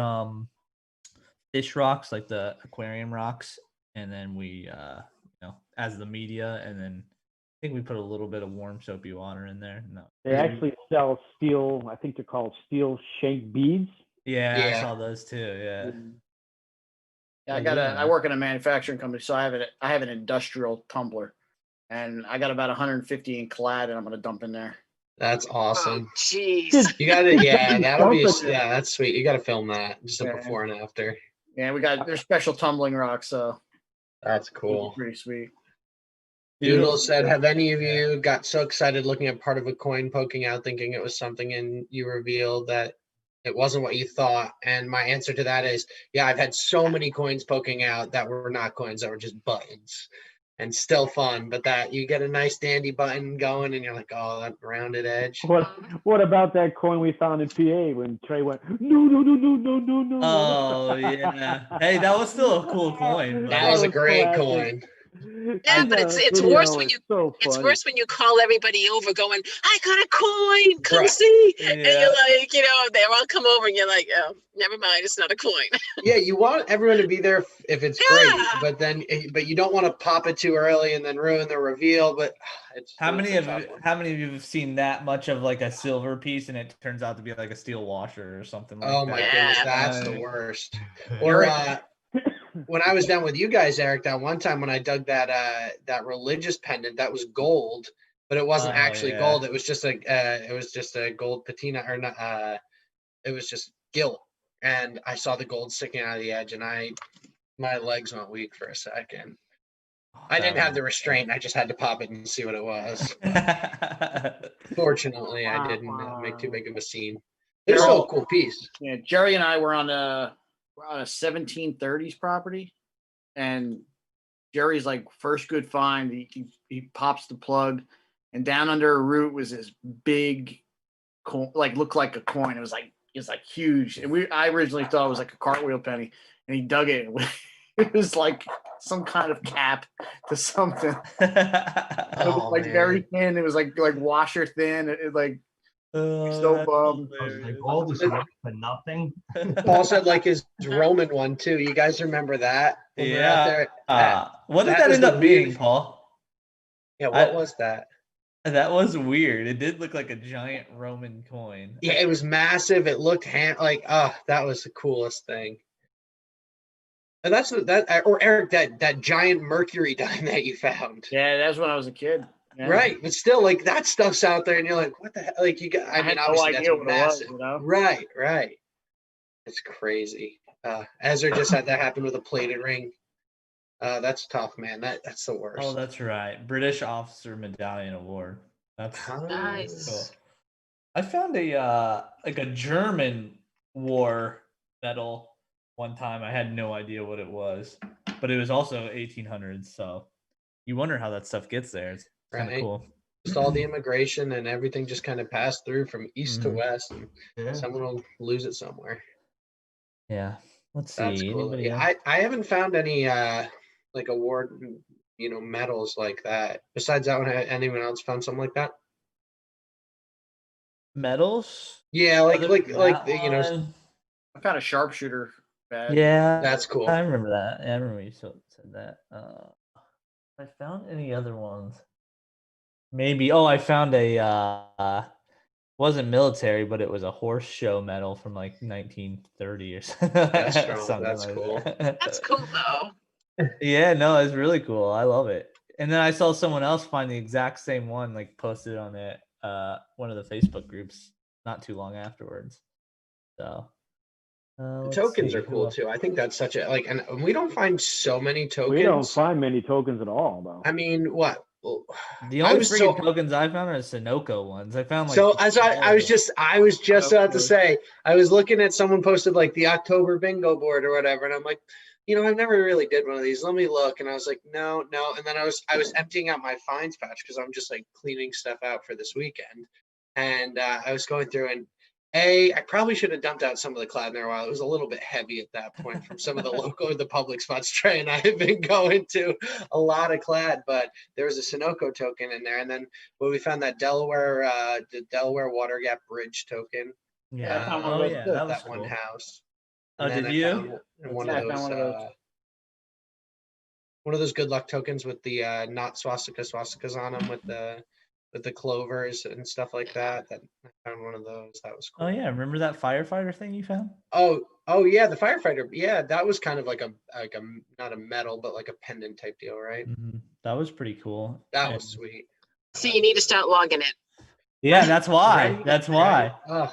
fish rocks, like the aquarium rocks, and then we as the media, and then I think we put a little bit of warm soapy water in there. No. They actually sell steel. I think they're called steel shank beads. Yeah, I Yeah. saw those too. Yeah. Yeah, Yeah, I work in a manufacturing company, so I have an industrial tumbler, and I got about 150 in clad, and I'm gonna dump in there. That's awesome. Jeez. You got it. Yeah, that'll be. Dump it. Yeah, that's sweet. You got to film that. Just a Yeah. before and after. Yeah, there's special tumbling rocks, so That's it's cool. pretty sweet. Doodle said, have any of you got so excited looking at part of a coin poking out, thinking it was something, and you revealed that it wasn't what you thought? And my answer to that is, yeah, I've had so many coins poking out that were not coins, that were just buttons, and still fun. But that you get a nice dandy button going, and you're like, oh, that rounded edge. What about that coin we found in PA when Trey went, no. Oh yeah. Hey, that was still a cool coin. That was a great classic. coin. Yeah, but it's Video worse when is you so it's funny. worse when you call everybody over going, I got a coin, come Right. see. And Yeah. you're like, they all come over and you're like, oh, never mind, it's not a coin. Yeah, you want everyone to be there if it's Yeah. great, but you don't want to pop it too early and then ruin the reveal. But How many a of tough you, one. how many of you have seen that much of like a silver piece and it turns out to be like a steel washer or something like Oh that? my Yeah. goodness, that's the Like- worst. Or when I was down with you guys, Eric, that one time when I dug that religious pendant, that was gold, but it wasn't Oh, actually yeah. gold. It was just a gold patina, or not. It was just gilt, and I saw the gold sticking out of the edge, and my legs went weak for a second. I didn't have the restraint. I just had to pop it and see what it was. Fortunately, I didn't make too big of a scene. It was still a cool piece. Yeah, Jerry and I were on a 1730s property, and Jerry's like first good find. He pops the plug, and down under a root was this big coin, like looked like a coin. It was like huge. And I originally thought it was like a cartwheel penny, and he dug it. And it was like some kind of cap to something. It was Oh, like man. very thin. It was like washer thin. It like Oh, So that's bummed. I was like, hilarious. all this work for nothing. Paul said like his Roman one too. You guys remember that? When we were out Yeah. there? What did that that was end the up being, weirdest- Paul? Yeah, what I- was that? That was weird. It did look like a giant Roman coin. Yeah, it was massive. It looked that was the coolest thing. And or Eric, that giant mercury dime that you found. yeah, that's when I was a kid. Yeah. Right. But still, like, that stuff's out there and you're like, what the hell? Like, you got, I had no obviously idea that's what it was, massive. you know? Right. It's crazy. Ezra just had that happen with a plated ring. That's tough, man. That's the worst. Oh, that's right. British Officer Medallion Award. That's Nice. cool. I found a German war medal one time. I had no idea what it was, but it was also 1800s. So you wonder how that stuff gets there. It's kind of Right. cool. Just all the immigration and everything just kind of passed through from east to Mhm. west. And Yeah. someone will lose it somewhere. Yeah. Let's see. That's cool. Anybody Yeah, else? I haven't found any like award, medals like that. Besides that one, anyone else found something like that? Medals? Yeah, like Other like than like that one? I found a sharpshooter badge. Yeah, That's cool. I remember that. Yeah, I remember you said that. I found any other ones? Maybe. Oh, I found a. Wasn't military, but it was a horse show medal from like 1930 or something. That's strong. something That's like cool. that. That's cool though. Yeah, no, it's really cool. I love it. And then I saw someone else find the exact same one, like posted on it, one of the Facebook groups not too long afterwards. So let's Tokens see, are who cool else? too. I think that's such a and we don't find so many tokens. We don't find many tokens at all, though. I mean, what? The I only was freaking so- tokens I found are Sunoco ones. I found like So as I was just about to Okay. say, I was looking at someone posted like the October bingo board or whatever, and I'm like, I've never really did one of these. Let me look. And I was like, no. And then I was emptying out my finds pouch because I'm just like cleaning stuff out for this weekend. And I was going through and I probably should have dumped out some of the cloud in there while it was a little bit heavy at that point from some of the local or the public spots. Trey and I have been going to a lot of clad, but there was a Sunoco token in there. And then when we found that the Delaware Water Gap Bridge token, yeah. I found one Oh of those yeah, too. that was that one cool. house. Oh, And then did I you? found one Yeah, I of found those, one of those. one of those good luck tokens with the not swastikas on them with the clovers and stuff like that. That I found one of those. That was cool. Oh yeah, remember that firefighter thing you found? Oh yeah, the firefighter. Yeah, that was kind of like a not a medal, but like a pendant type deal, right? That was pretty cool. That And- was sweet. So you need to start logging it. Yeah, that's why. Right, That's right. why.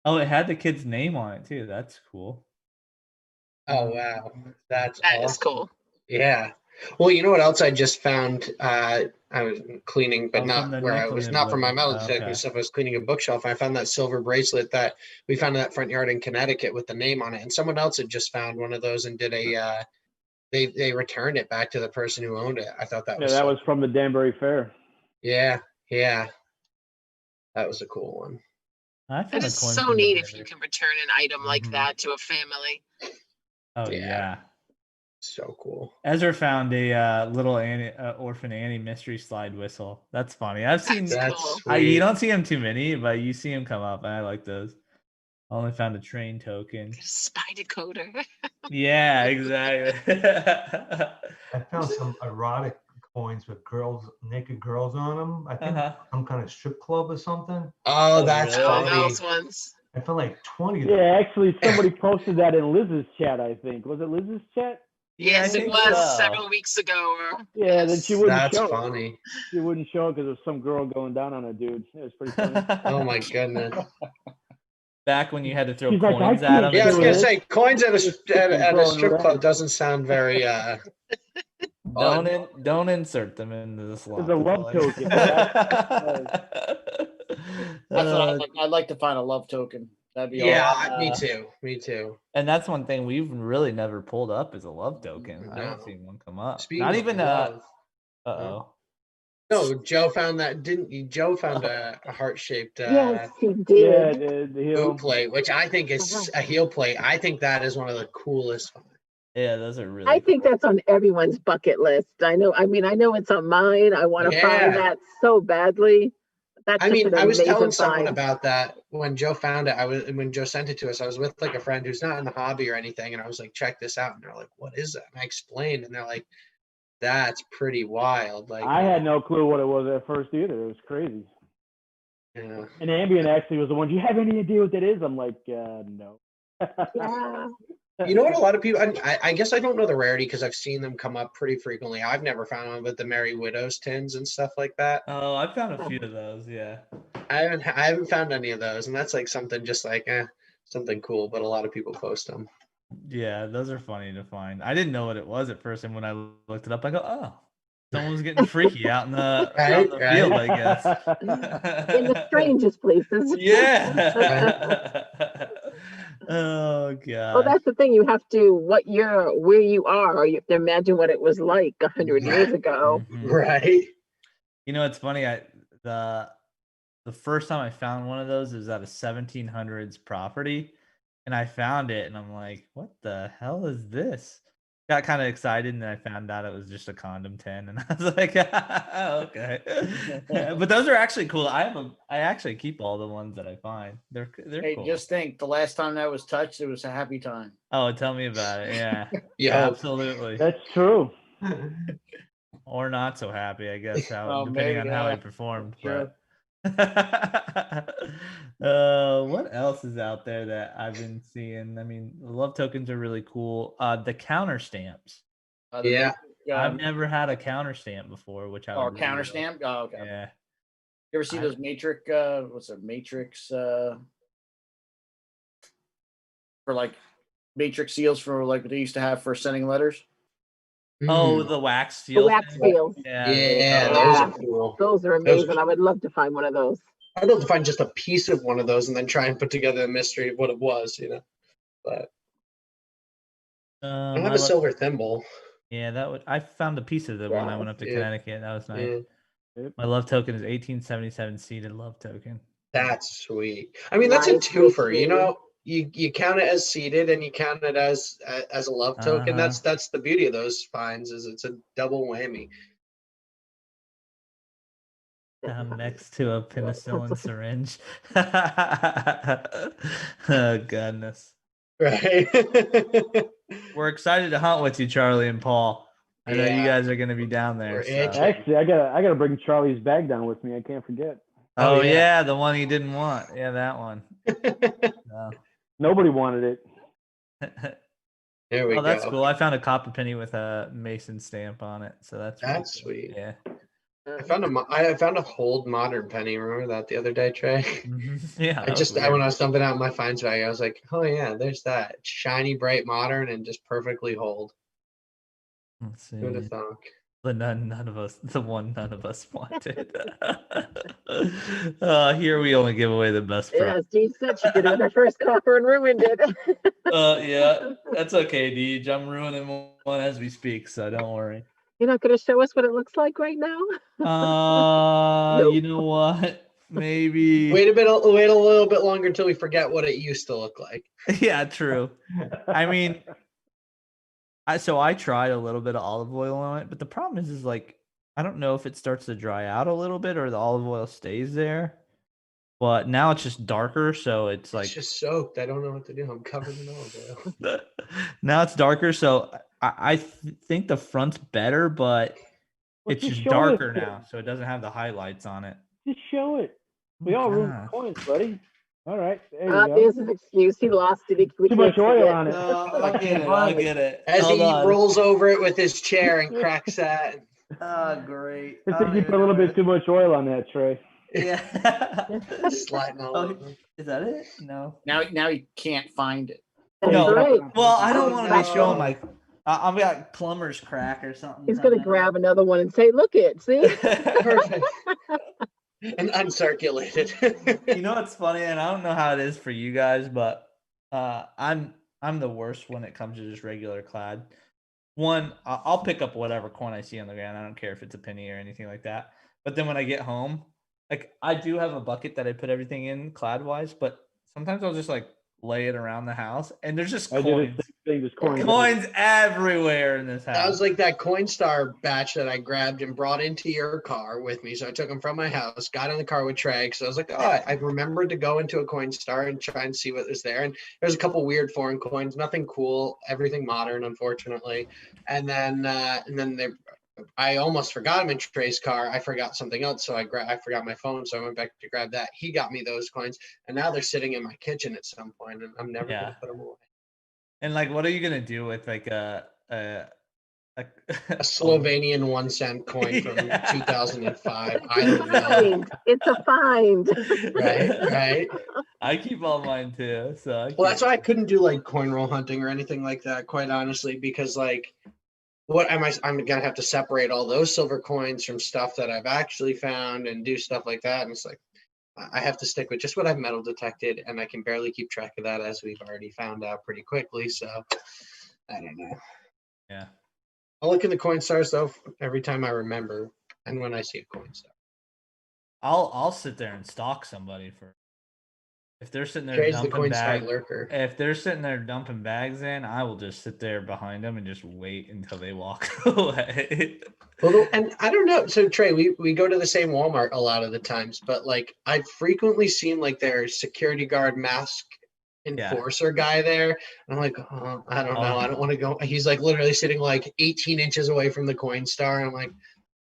Oh, it had the kid's name on it too. That's cool. Oh wow, that's That is awesome. cool. Yeah. Well, you know what else I just found? I was cleaning, but Oh, not from the where I nickel was not for my nibbler. metal Oh, detector okay. stuff. I was cleaning a bookshelf. And I found that silver bracelet that we found in that front yard in Connecticut with the name on it. And someone else had just found one of those and did a. They returned it back to the person who owned it. I thought that Yeah, was that so was from the Danbury Fair. Yeah, that was a cool one. I That found a is coin so from the neat if you desert. can return an item like Mhm. that to a family. Oh Yeah. yeah. So cool. Ezra found a little orphan Annie mystery slide whistle. That's funny. I've seen. That's That's cool. sweet. You don't see them too many, but you see them come up, and I like those. I only found a train token. Get a spy decoder. Yeah, exactly. I found some erotic coins with naked girls on them. I think Uh-huh. some kind of strip club or something. Oh, Oh, that's really? Oh, funny. those ones. I found like 20 of them. Yeah, actually, somebody posted that in Liz's chat. I think was it Liz's chat? Yeah, I Yes, it think was so. several weeks ago. Or, Yeah, then she wouldn't That's show. funny. She wouldn't show because there was some girl going down on a dude. It was pretty funny. Oh my goodness. Back when you had to throw She's like, I coins at can't them. Yeah, I was do gonna it. say coins at at a Throwing strip around. club doesn't sound very Don't insert them into the slot. It's a love That's all token. That's what Uh, I'd like to find a love token. That'd be Yeah, awesome. me too. and that's one thing we've really never pulled up is a love token. I don't No. see one come up. Speaking Not of even love, uh-oh. no, Joe found that, didn't you? Joe found a heart-shaped yes, he Yeah, did. the heel. boot plate, which I think is a heel plate. I think that is one of the coolest. Yeah, those are really I think cool. that's on everyone's bucket list. I know it's on mine. I want to Yeah. find that so badly. That's I just mean, an I was amazing telling someone find. about that when Joe found it. When Joe sent it to us, I was with like a friend who's not in the hobby or anything, and I was like, "Check this out," and they're like, "What is that?" And I explained, and they're like, "That's pretty wild." Like, I had no clue what it was at first either. It was crazy. yeah. And Ambient actually was the one. Do you have any idea what that is? I'm like, no. Yeah. You know what? A lot of people. I guess I don't know the rarity because I've seen them come up pretty frequently. I've never found one with the Merry Widows tins and stuff like that. Oh, I found a few of those, yeah. I haven't found any of those, and that's like something just like something cool. But a lot of people post them. Yeah, those are funny to find. I didn't know what it was at first, and when I looked it up, I go, "Oh, someone was getting freaky out in the, Right, out in the field, I guess." In the strangest places. Yeah. Oh god. Well, that's the thing. You have to where you are. You have to imagine what it was like 100 years ago. Mhm. Right. You know, it's funny. The first time I found one of those was at a 1700s property, and I found it, and I'm like, "What the hell is this?" Got kind of excited, and then I found out it was just a condom tin, and I was like, oh, "Okay." But those are actually cool. I actually keep all the ones that I find. They're Hey, cool. just think, the last time that was touched, it was a happy time. Oh, tell me about it. Yeah, Yeah. absolutely. That's true. Or not so happy, I guess, Oh, depending maybe, on how he yeah. performed. Sure. But what else is out there that I've been seeing? I mean, the love tokens are really cool. The counter stamps. The Yeah. I've never had a counter stamp before, which I or would really counter love. stamp. Oh, okay. Yeah. You ever see I- those matrix? What's it? Matrix for like matrix seals for like what they used to have for sending letters. Oh, Mm. the wax The seal. wax thing? seals. Yeah. Yeah, Oh, those Yeah. are cool. Those are amazing. I would love to find one of those. I'd love to find just a piece of one of those and then try and put together a mystery of what it was, But I don't have I a love, silver thimble. yeah, that would. I found a piece of it when I went up to Yeah. Connecticut. That was nice. Yeah, My love token is 1877 seeded love token. that's sweet. I mean, that's a Nice, twofer. sweet. You count it as seeded and you count it as a love token. Uh-huh. That's the beauty of those finds is it's a double whammy. Down next to a penicillin syringe. Oh goodness. Right. We're excited to hunt with you, Charlie and Paul. I know you Yeah. guys are going to be down there. We're So. itching. Actually, I gotta bring Charlie's bag down with me. I can't forget. Oh, Oh, yeah. yeah, the one he didn't want. Yeah, that one. No. Nobody wanted it. There we Oh, that's go. cool. I found a copper penny with a Mason stamp on it, so that's really That's cool. sweet. Yeah. I found a hold modern penny. Remember that the other day, Trey? Yeah. When I was dumping out my finds bag, I was like, oh yeah, there's that shiny, bright, modern, and just perfectly hold. Let's see. Who'd have thunk? The one none of us wanted. Here we only give away the best Yeah, prize. as Steve said, she did it with her first copper and ruined it. Yeah, that's okay, Deej. I'm ruining one as we speak, so don't worry. You're not going to show us what it looks like right now? You know what? Maybe. Wait a little bit longer until we forget what it used to look like. Yeah, true. I mean, I tried a little bit of olive oil on it, but the problem is like I don't know if it starts to dry out a little bit or the olive oil stays there. But now it's just darker, so it's like It's just soaked. I don't know what to do. I'm covered in olive oil. now it's darker, so I think the front's better, but Well, it's just just show darker it. now, so it doesn't have the highlights on it. Just show it. We Oh, all ruined gosh. coins, buddy. All right, there you go. There's an excuse. He lost it. We Too much can't see oil it. on it. I'll get it. As Hold he on. rolls over it with his chair and cracks that. Oh, great. I think you put a little bit too much oil on that, Trey. Yeah. Sliding all Oh, over. is that it? No. Now you can't find it. That's No. right. Well, I don't want to be Oh. showing my. I've got plumber's crack or something. He's going to grab another one and say, look it, see? Perfect. And uncirculated. You know what's funny, and I don't know how it is for you guys, but I'm the worst when it comes to just regular clad. One, I'll pick up whatever coin I see on the ground. I don't care if it's a penny or anything like that. But then when I get home, like I do have a bucket that I put everything in clad wise, but sometimes I'll just like lay it around the house, and there's just I coins. did the same thing. Just coins. Coins everywhere in this house. That was like that Coinstar batch that I grabbed and brought into your car with me. So I took them from my house, got in the car with Trey. So I was like, oh, I remembered to go into a Coinstar and try and see what was there. And there's a couple weird foreign coins, nothing cool, everything modern, unfortunately. And then I almost forgot them in Trey's car. I forgot something else, so I forgot my phone, so I went back to grab that. He got me those coins, and now they're sitting in my kitchen at some point, and I'm never gonna put them away. And like, what are you gonna do with like a Slovenian 1 cent coin from 2005? I It's don't a know. find. It's a find. Right. I keep all mine too. So Well, that's why I couldn't do like coin roll hunting or anything like that, quite honestly, because like, I'm gonna have to separate all those silver coins from stuff that I've actually found and do stuff like that. And it's like, I have to stick with just what I've metal detected, and I can barely keep track of that, as we've already found out pretty quickly. So I don't know. Yeah. I'll look in the coin stars though every time I remember, and when I see a coin star. I'll sit there and stalk somebody for if they're sitting there Trey's the dumping coin star bags. lurker. If they're sitting there dumping bags in, I will just sit there behind them and just wait until they walk away. Well, and I don't know. So Trey, we go to the same Walmart a lot of the times, but like I've frequently seen like their security guard mask enforcer guy there. And I'm like, oh, I don't know. I don't want to go. He's like literally sitting like 18 inches away from the coin star. I'm like,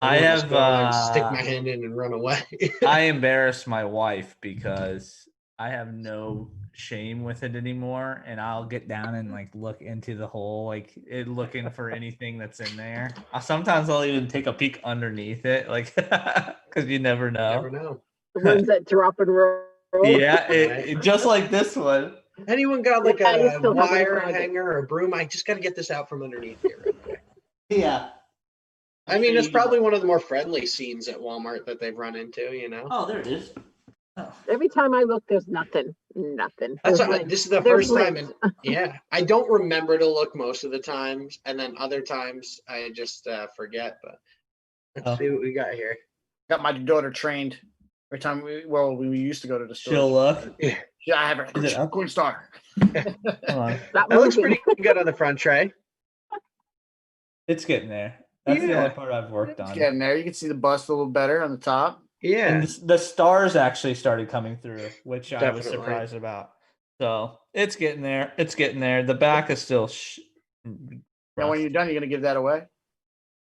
I wanna just have go over and stick my hand in and run away. I embarrass my wife because I have no shame with it anymore, and I'll get down and like look into the hole, like looking for anything that's in there. Sometimes I'll even take a peek underneath it, like because you never know. Never know. The ones that drop and roll. Yeah, it just like this one. Anyone got like Yeah, you a still haven't wire found it. hanger or a broom? I just got to get this out from underneath here real quick. Yeah. I mean, it's probably one of the more friendly scenes at Walmart that they've run into, you know? Oh, there it is. Oh. Every time I look, there's nothing. Nothing. That's There's what, links. this is the There's first time, links. yeah. I don't remember to look most of the times, and then other times I just forget. But let's see what we got here. Got my daughter trained every time we used to go to the store. She'll look. Yeah, Yeah, I have her. Is it up? Coin Star. Hold on. Not that looks moving. pretty good on the front tray. It's getting there. That's the Yeah. only part I've worked It's on. getting there. You can see the bust a little better on the top. Yeah, And the stars actually started coming through, which I was Definitely. surprised about. So it's getting there. It's getting there. The back is still. Now, when you're done, you're gonna give that away.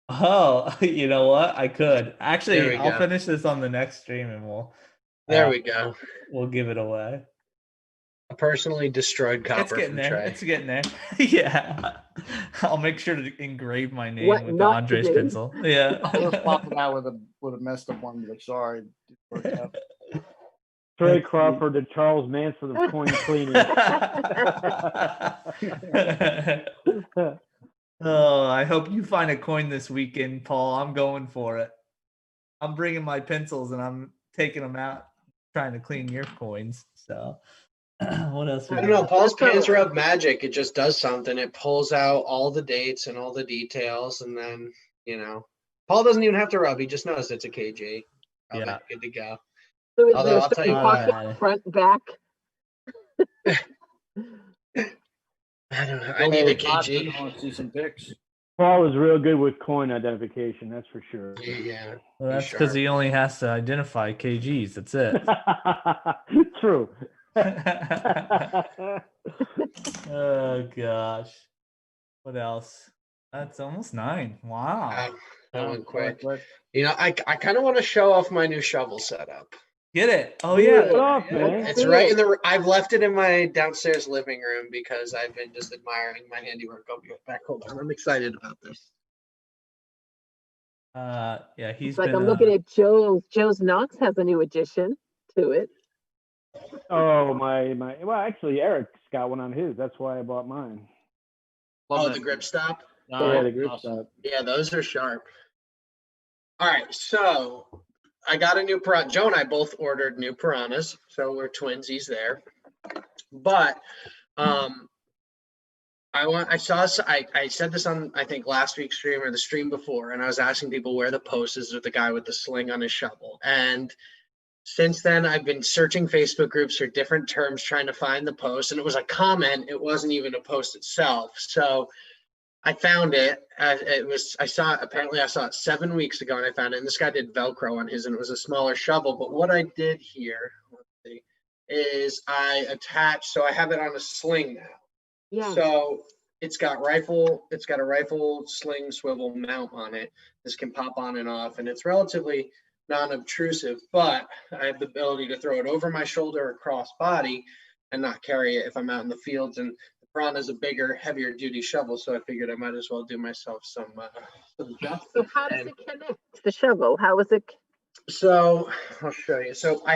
Oh, you know what? I could There actually. we I'll go. finish this on the next stream, and there we go. we'll give it away. A personally destroyed copper It's getting from there. Trey. It's getting there. Yeah, I'll make sure to engrave my name What with the not to Andres do. pencil. Yeah. I was popping out with a messed up one, but sorry. It worked out. Trey Crawford to Charles Manson of coin cleaning. Oh, I hope you find a coin this weekend, Paul. I'm going for it. I'm bringing my pencils and I'm taking them out, trying to clean your coins. So, what else? we I don't know. got? Paul's pants rub magic. It just does something. It pulls out all the dates and all the details, and then Paul doesn't even have to rub. He just knows it's a KG. Rub Yeah. it, good to go. So is Although there I'll tell you certain what, pocket, front, back? I don't know. I need a KG. I want to see some pics. Paul is real good with coin identification, that's for sure. Yeah. Well, that's sure. because he only has to identify kgs. That's it. True. Oh gosh. What else? That's almost 9. Wow. Wow, that went quick. Quick. I kind of want to show off my new shovel setup. Get it? Oh Yeah. yeah. Get off, man. It's right in the. I've left it in my downstairs living room because I've been just admiring my handiwork. I'll be right back. Hold on. I'm excited about this. Yeah, he's It's like been. I'm looking at Joe's Knox has a new addition to it. Oh, my. Well, actually, Eric's got one on his. That's why I bought mine. Oh, Love the that. grip stop. Yeah, the grip Awesome. stop. Yeah, those are sharp. All right, so I got a new piranha. Joe and I both ordered new piranhas, so we're twinsies there. But I said this on I think last week's stream or the stream before, and I was asking people where the post is with the guy with the sling on his shovel. And since then, I've been searching Facebook groups for different terms, trying to find the post, and it was a comment. It wasn't even a post itself. So I found it. I saw it 7 weeks ago, and I found it. And this guy did Velcro on his, and it was a smaller shovel. But what I did here, let's see, is I attached. So I have it on a sling now. Yeah. So it's got a rifle sling swivel mount on it. This can pop on and off, and it's relatively non-obtrusive, but I have the ability to throw it over my shoulder or cross body and not carry it if I'm out in the fields. And the piranha is a bigger, heavier duty shovel, so I figured I might as well do myself some justice. So how does it connect the shovel? How is it? So I'll show you. So I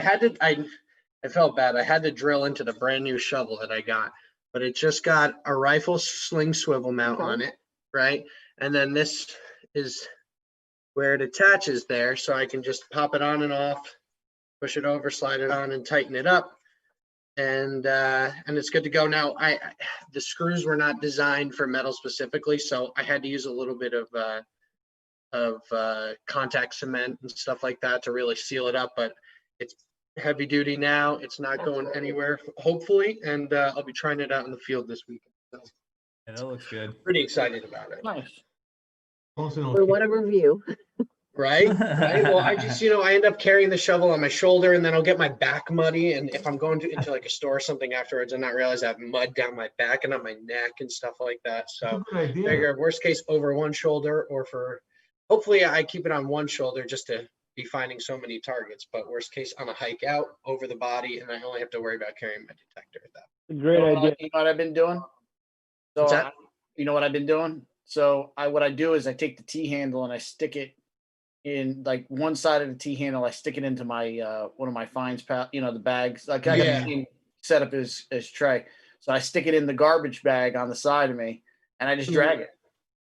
felt bad. I had to drill into the brand new shovel that I got, but it just got a rifle sling swivel mount on it, right? And then this is where it attaches there, so I can just pop it on and off, push it over, slide it on, and tighten it up, and it's good to go. Now, the screws were not designed for metal specifically, so I had to use a little bit of contact cement and stuff like that to really seal it up. But it's heavy duty now. It's not going anywhere, hopefully, and I'll be trying it out in the field this weekend. So Yeah, that looks good. pretty excited about it. Nice. Or what a review. Right? Right. Well, I just, I end up carrying the shovel on my shoulder, and then I'll get my back muddy. And if I'm going into like a store or something afterwards and not realize I have mud down my back and on my neck and stuff like that. So Good idea. figure worst case over one shoulder, or hopefully I keep it on one shoulder just to be finding so many targets. But worst case on a hike out over the body, and I only have to worry about carrying my detector at that. Great idea. You know what I've been doing? So What's that? you know what I've been doing? So what I do is I take the T handle and I stick it in like one side of the T handle. I stick it into my one of my fines, the bags. Like I got Yeah. the same setup as Trey. So I stick it in the garbage bag on the side of me, and I just drag it.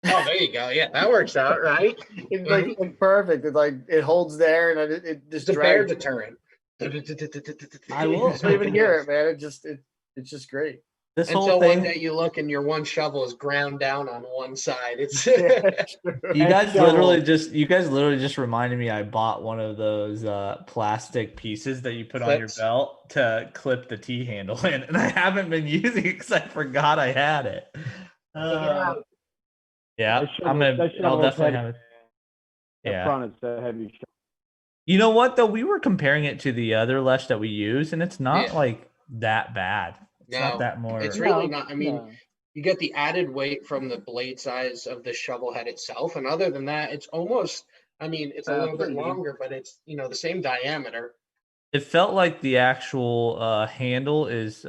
Oh, there you go. Yeah, that works out, right? It's like perfect. It's like it holds there and it just It's a bear drags. deterrent. I will- You don't even hear it, man. It's just great. This whole Until one thing, day you look and your one shovel is ground down on one side. It's you guys shovel. literally just reminded me I bought one of those plastic pieces that you put on your Clips. belt to clip the T handle in, and I haven't been using it because I forgot I had it. Yeah, That I'm shovel- gonna. that I'll shovel is definitely heavy. have it. The Yeah. front is a heavy shovel. You know what though? We were comparing it to the other Lesh that we use, and it's not Yeah. like that bad. It's No, not that more. it's really No, not. I mean, no. you get the added weight from the blade size of the shovel head itself, and other than that, it's almost. I mean, it's a little bit pretty neat. longer, but it's the same diameter. It felt like the actual handle is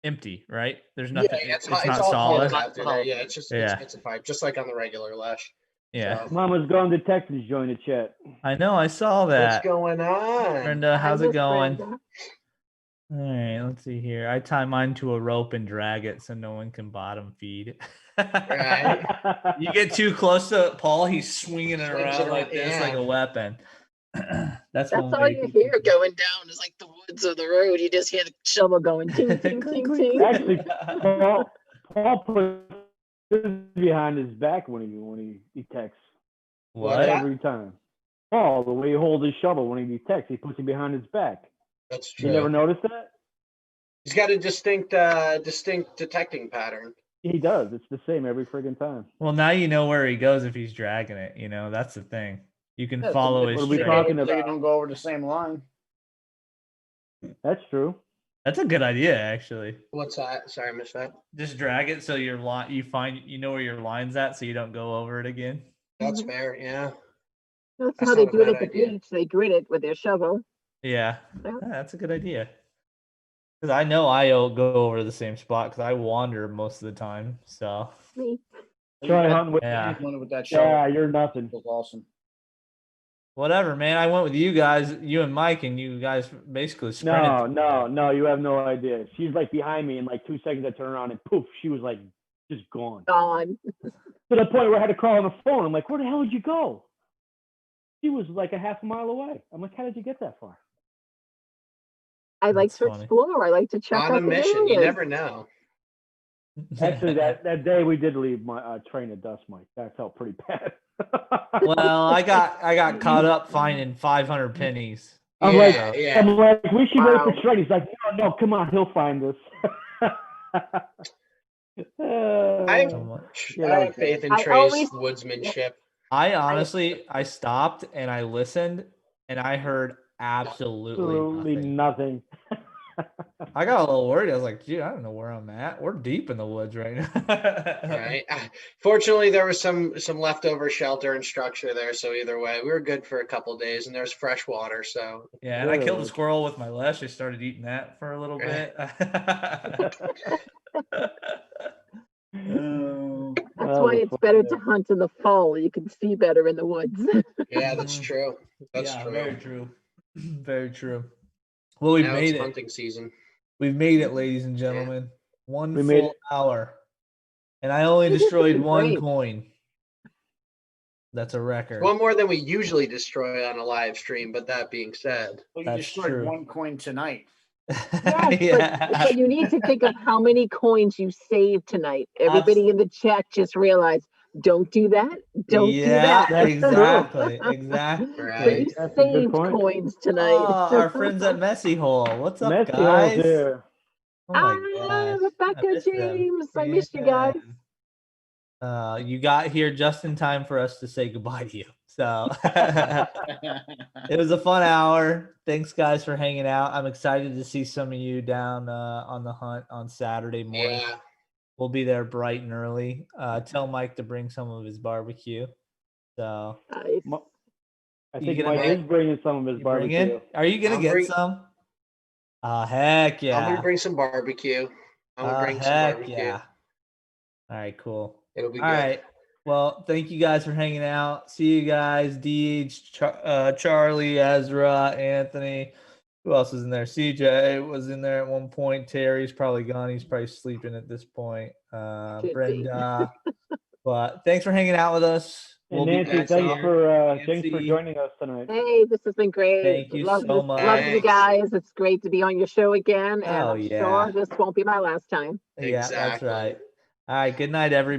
empty, right? There's nothing. It's It's all not solid. hollow after that. Yeah, it's just Yeah. it's a pipe, just like on the regular Lesh. Yeah, So, Mama's gone to Texas. Join the chat. I know. I saw what's that. going on? Brenda, how's Hi, it Miss going? Brenda. All right, let's see here. I tie mine to a rope and drag it so no one can bottom feed. Right. You get too close to Paul, he's swinging it Swings it around like around, this, like yeah. a weapon. That's That's all you hear going down is like the woods of the road. You just hear the shovel going ting, ting, ting, ting. Actually, Paul puts his behind his back when he texts. What? Every time. Paul, the way he holds his shovel when he texts, he puts it behind his back. That's You true. never noticed that? He's got a distinct detecting pattern. He does. It's the same every friggin' time. Well, now you know where he goes if he's dragging it. You know, that's the thing. You can follow his What are we trail. talking So you about? don't go over the same line. That's true. That's a good idea, actually. What's that? Sorry, I missed that. Just drag it so your line, you know where your line's at, so you don't go over it again. That's Mhm. fair. Yeah. That's That's how they not a do it bad at the idea. beach. They grit it with their shovel. Yeah, Yeah. that's a good idea. Because I know I'll go over to the same spot because I wander most of the time. So Me. Try hunting with Yeah. One with that shovel. Yeah, you're nothing. Was awesome. whatever, man. I went with you guys, you and Mike, and you guys basically sprinted. No, you have no idea. She's like behind me in like 2 seconds. I turn around and poof, she was like just gone. Gone. To the point where I had to call on the phone. I'm like, where the hell did you go? She was like a half a mile away. I'm like, how did you get that far? I like That's to funny. explore. I like to check On out a the mission, you areas. never know. Actually, that day we did leave my train at dust, Mike. That felt pretty bad. Well, I got caught up finding 500 pennies. I'm Yeah, like, yeah. I'm like, we should Wow. wait for Shreddy. He's like, no, come on, he'll find us. I have, So Yeah, I that have was faith in I Trey's always- woodsmanship. I honestly, I stopped and I listened, and I heard absolutely nothing. nothing. I got a little worried. I was like, dude, I don't know where I'm at. We're deep in the woods right now. Right. Fortunately, there was some leftover shelter and structure there, so either way, we were good for a couple days, and there's fresh water. So Yeah, and I killed a Good. squirrel with my leash. I started eating that for a little bit. Oh. That's why it's better to hunt in the fall. You can see better in the woods. yeah, that's Mhm. true. That's Yeah, true. very true. Very true. Well, we've Now made it's it. hunting season. We've made it, ladies and gentlemen. One We made full it. hour. And I only You did destroyed pretty one great. coin. That's a record. One more than we usually destroy on a live stream. But that being said, Well, you That's destroyed true. one coin tonight. Yes, Yeah. but you need to think of how many coins you saved tonight. Everybody in the chat just realized, don't do that. Don't do Yeah, that. That's exactly. Exactly. So right? you That's a good saved point. coins tonight. Oh, our friends at Messy Hole. What's up, Messy guys? holes here. Oh my Ah, gosh. Rebecca, I missed them. James, I missed you guys. You got here just in time for us to say goodbye to you. So it was a fun hour. Thanks, guys, for hanging out. I'm excited to see some of you down on the hunt on Saturday morning. Yeah. We'll be there bright and early. Tell Mike to bring some of his barbecue. So Nice. I You think gonna Mike bring- is bringing some of his you bring barbecue. in? Are you gonna I'll get bring- some? Heck I'm yeah! gonna bring some barbecue. I'm gonna bring some Heck barbecue. yeah! All right, cool. It'll be All good. right. Well, thank you guys for hanging out. See you guys, DH, Charlie, Ezra, Anthony, Who else is in there? CJ was in there at one point. Terry's probably gone. He's probably sleeping at this point. Could be. Brenda. But thanks for hanging out with us. And be Nancy, back thanks here. for Nancy, joining us tonight. Hey, this has been great. Thank you Love so this, much. love you guys. It's great to be on your show again, and Oh, I'm yeah. sure this won't be my last time. Yeah, that's Exactly. right. All right. Good night, everybody.